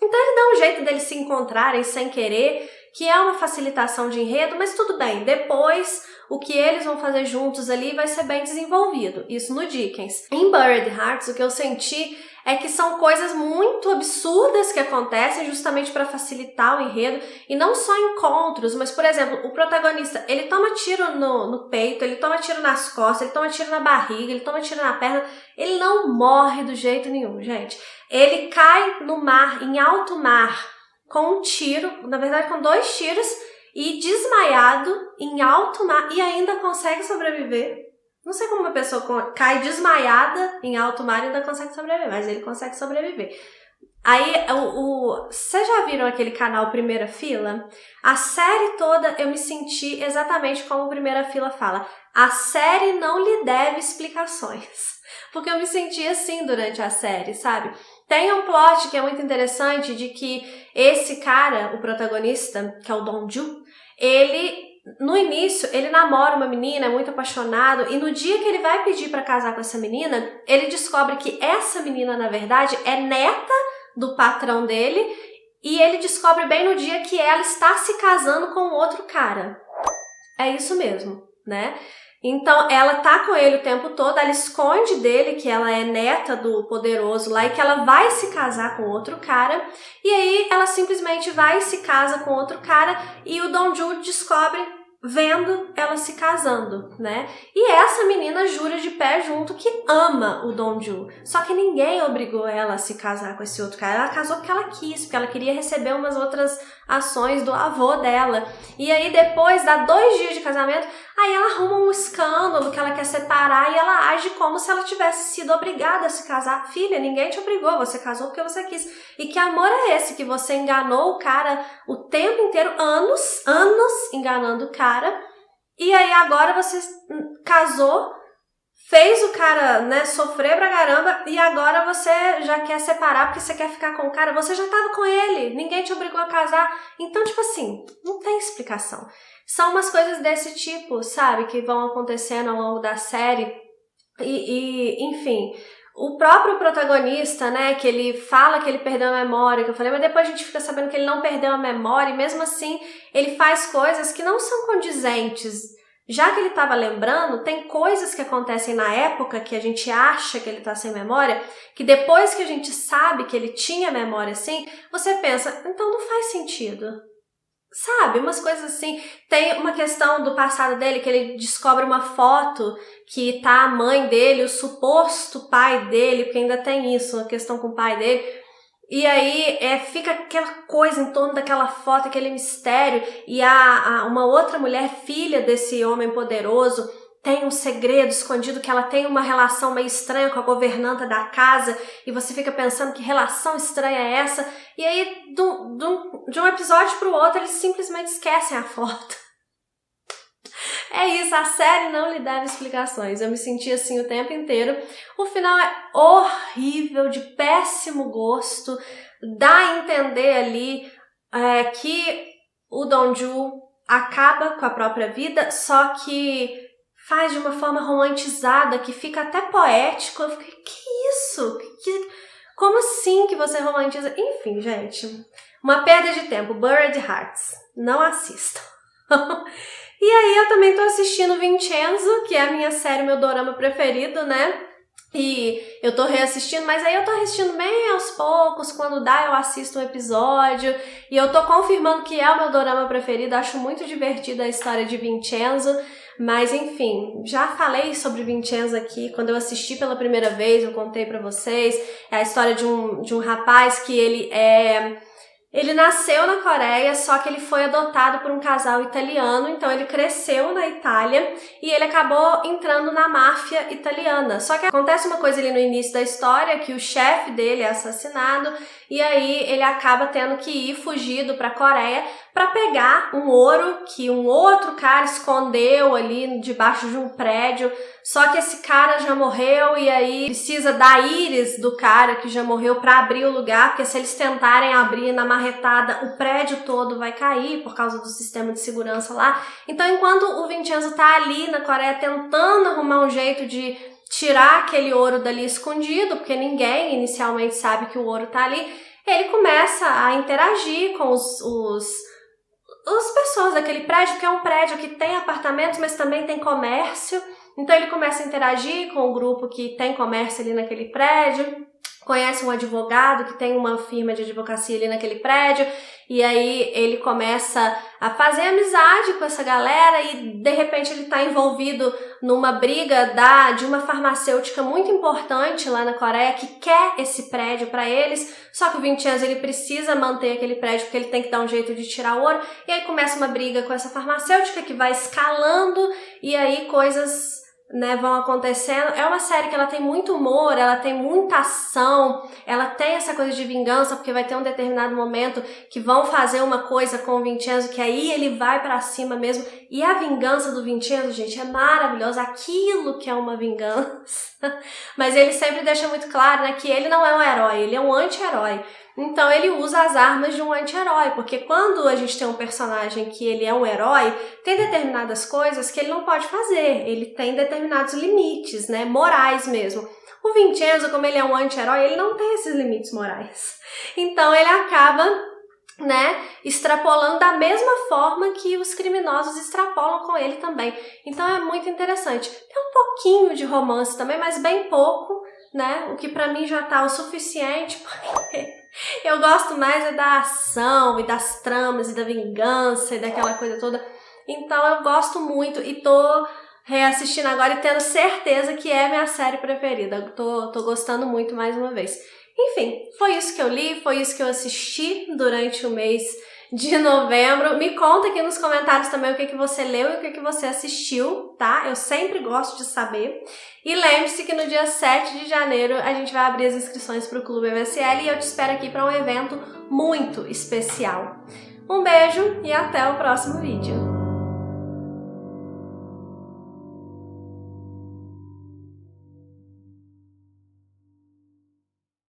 Então ele dá um jeito deles se encontrarem sem querer, que é uma facilitação de enredo, mas tudo bem, depois o que eles vão fazer juntos ali vai ser bem desenvolvido, isso no Dickens. Em Buried Hearts, o que eu senti é que são coisas muito absurdas que acontecem justamente para facilitar o enredo, e não só encontros, mas, por exemplo, o protagonista, ele toma tiro no peito, ele toma tiro nas costas, ele toma tiro na barriga, ele toma tiro na perna, ele não morre do jeito nenhum, gente. Ele cai no mar, em alto mar, com um tiro, na verdade com 2 tiros, e desmaiado em alto mar, e ainda consegue sobreviver. Não sei como uma pessoa cai desmaiada em alto mar e ainda consegue sobreviver, mas ele consegue sobreviver. Aí, vocês já viram aquele canal Primeira Fila? A série toda eu me senti exatamente como o Primeira Fila fala. A série não lhe deve explicações. Porque eu me senti assim durante a série, sabe? Tem um plot que é muito interessante de que esse cara, o protagonista, que é o Dong-ju, no início, ele namora uma menina, é muito apaixonado, e no dia que ele vai pedir para casar com essa menina, ele descobre que essa menina, na verdade, é neta do patrão dele, e ele descobre bem no dia que ela está se casando com outro cara. É isso mesmo, né? Então, ela tá com ele o tempo todo, ela esconde dele que ela é neta do poderoso lá e que ela vai se casar com outro cara, e aí ela simplesmente vai e se casa com outro cara, e o Dong-ju descobre vendo ela se casando, né? E essa menina jura de pé junto que ama o Dong-ju. Só que ninguém obrigou ela a se casar com esse outro cara. Ela casou porque ela quis, porque ela queria receber umas outras ações do avô dela. E aí depois, dá 2 dias de casamento, aí ela arruma um escândalo que ela quer separar e ela age como se ela tivesse sido obrigada a se casar. Filha, ninguém te obrigou, você casou porque você quis. E que amor é esse que você enganou o cara o tempo inteiro, anos enganando o cara, e aí agora você casou, fez o cara, né, sofrer pra caramba, e agora você já quer separar porque você quer ficar com o cara, você já tava com ele, ninguém te obrigou a casar. Então, tipo assim, não tem explicação. São umas coisas desse tipo, sabe? Que vão acontecendo ao longo da série. Enfim, o próprio protagonista, né, que ele fala que ele perdeu a memória, que eu falei, mas depois a gente fica sabendo que ele não perdeu a memória, e mesmo assim ele faz coisas que não são condizentes. Já que ele estava lembrando, tem coisas que acontecem na época que a gente acha que ele está sem memória, que depois que a gente sabe que ele tinha memória assim, você pensa, então não faz sentido. Sabe, umas coisas assim. Tem uma questão do passado dele, que ele descobre uma foto que tá a mãe dele, o suposto pai dele, porque ainda tem isso, uma questão com o pai dele. E aí fica aquela coisa em torno daquela foto, aquele mistério, e uma outra mulher, filha desse homem poderoso, tem um segredo escondido, que ela tem uma relação meio estranha com a governanta da casa, e você fica pensando que relação estranha é essa, e aí de um episódio para o outro eles simplesmente esquecem a foto. É isso, a série não lhe dava explicações, eu me senti assim o tempo inteiro. O final é horrível, de péssimo gosto, dá a entender ali que o Dong-ju acaba com a própria vida, só que faz de uma forma romantizada, que fica até poético. Eu fiquei, que isso? Como assim que você romantiza? Enfim, gente, uma perda de tempo. Buried Hearts, não assistam. E aí eu também tô assistindo Vincenzo, que é a minha série, meu dorama preferido, né? E eu tô reassistindo, mas aí eu tô assistindo bem aos poucos, quando dá eu assisto um episódio, e eu tô confirmando que é o meu dorama preferido, acho muito divertida a história de Vincenzo, mas enfim, já falei sobre Vincenzo aqui, quando eu assisti pela primeira vez, eu contei pra vocês, é a história de um rapaz que ele nasceu na Coreia, só que ele foi adotado por um casal italiano, então ele cresceu na Itália e ele acabou entrando na máfia italiana. Só que acontece uma coisa ali no início da história, que o chefe dele é assassinado, e aí ele acaba tendo que ir fugido para a Coreia para pegar um ouro que um outro cara escondeu ali debaixo de um prédio. Só que esse cara já morreu e aí precisa da íris do cara que já morreu para abrir o lugar, porque se eles tentarem abrir na marretada, o prédio todo vai cair por causa do sistema de segurança lá. Então, enquanto o Vincenzo tá ali na Coreia tentando arrumar um jeito de tirar aquele ouro dali escondido, porque ninguém inicialmente sabe que o ouro tá ali, ele começa a interagir com as pessoas daquele prédio, que é um prédio que tem apartamentos, mas também tem comércio. Então ele começa a interagir com o grupo que tem comércio ali naquele prédio, conhece um advogado que tem uma firma de advocacia ali naquele prédio, e aí ele começa a fazer amizade com essa galera e de repente ele está envolvido numa briga de uma farmacêutica muito importante lá na Coreia que quer esse prédio para eles, só que o Vincenzo ele precisa manter aquele prédio porque ele tem que dar um jeito de tirar o ouro, e aí começa uma briga com essa farmacêutica que vai escalando e aí coisas vão acontecendo. É uma série que ela tem muito humor, ela tem muita ação, ela tem essa coisa de vingança, porque vai ter um determinado momento que vão fazer uma coisa com o Vincenzo, que aí ele vai pra cima mesmo, e a vingança do Vincenzo, gente, é maravilhosa, aquilo que é uma vingança. Mas ele sempre deixa muito claro, né, que ele não é um herói, ele é um anti-herói. Então ele usa as armas de um anti-herói, porque quando a gente tem um personagem que ele é um herói, tem determinadas coisas que ele não pode fazer, ele tem determinados limites, né, morais mesmo. O Vincenzo, como ele é um anti-herói, ele não tem esses limites morais. Então ele acaba, extrapolando da mesma forma que os criminosos extrapolam com ele também. Então é muito interessante. Tem um pouquinho de romance também, mas bem pouco, o que pra mim já tá o suficiente, porque eu gosto mais da ação e das tramas e da vingança e daquela coisa toda. Então eu gosto muito e tô reassistindo agora e tendo certeza que é minha série preferida. Tô gostando muito mais uma vez. Enfim, foi isso que eu li, foi isso que eu assisti durante o mês de novembro. Me conta aqui nos comentários também o que você leu e o que você assistiu, tá? Eu sempre gosto de saber. E lembre-se que no dia 7 de janeiro a gente vai abrir as inscrições para o Clube MSL e eu te espero aqui para um evento muito especial. Um beijo e até o próximo vídeo.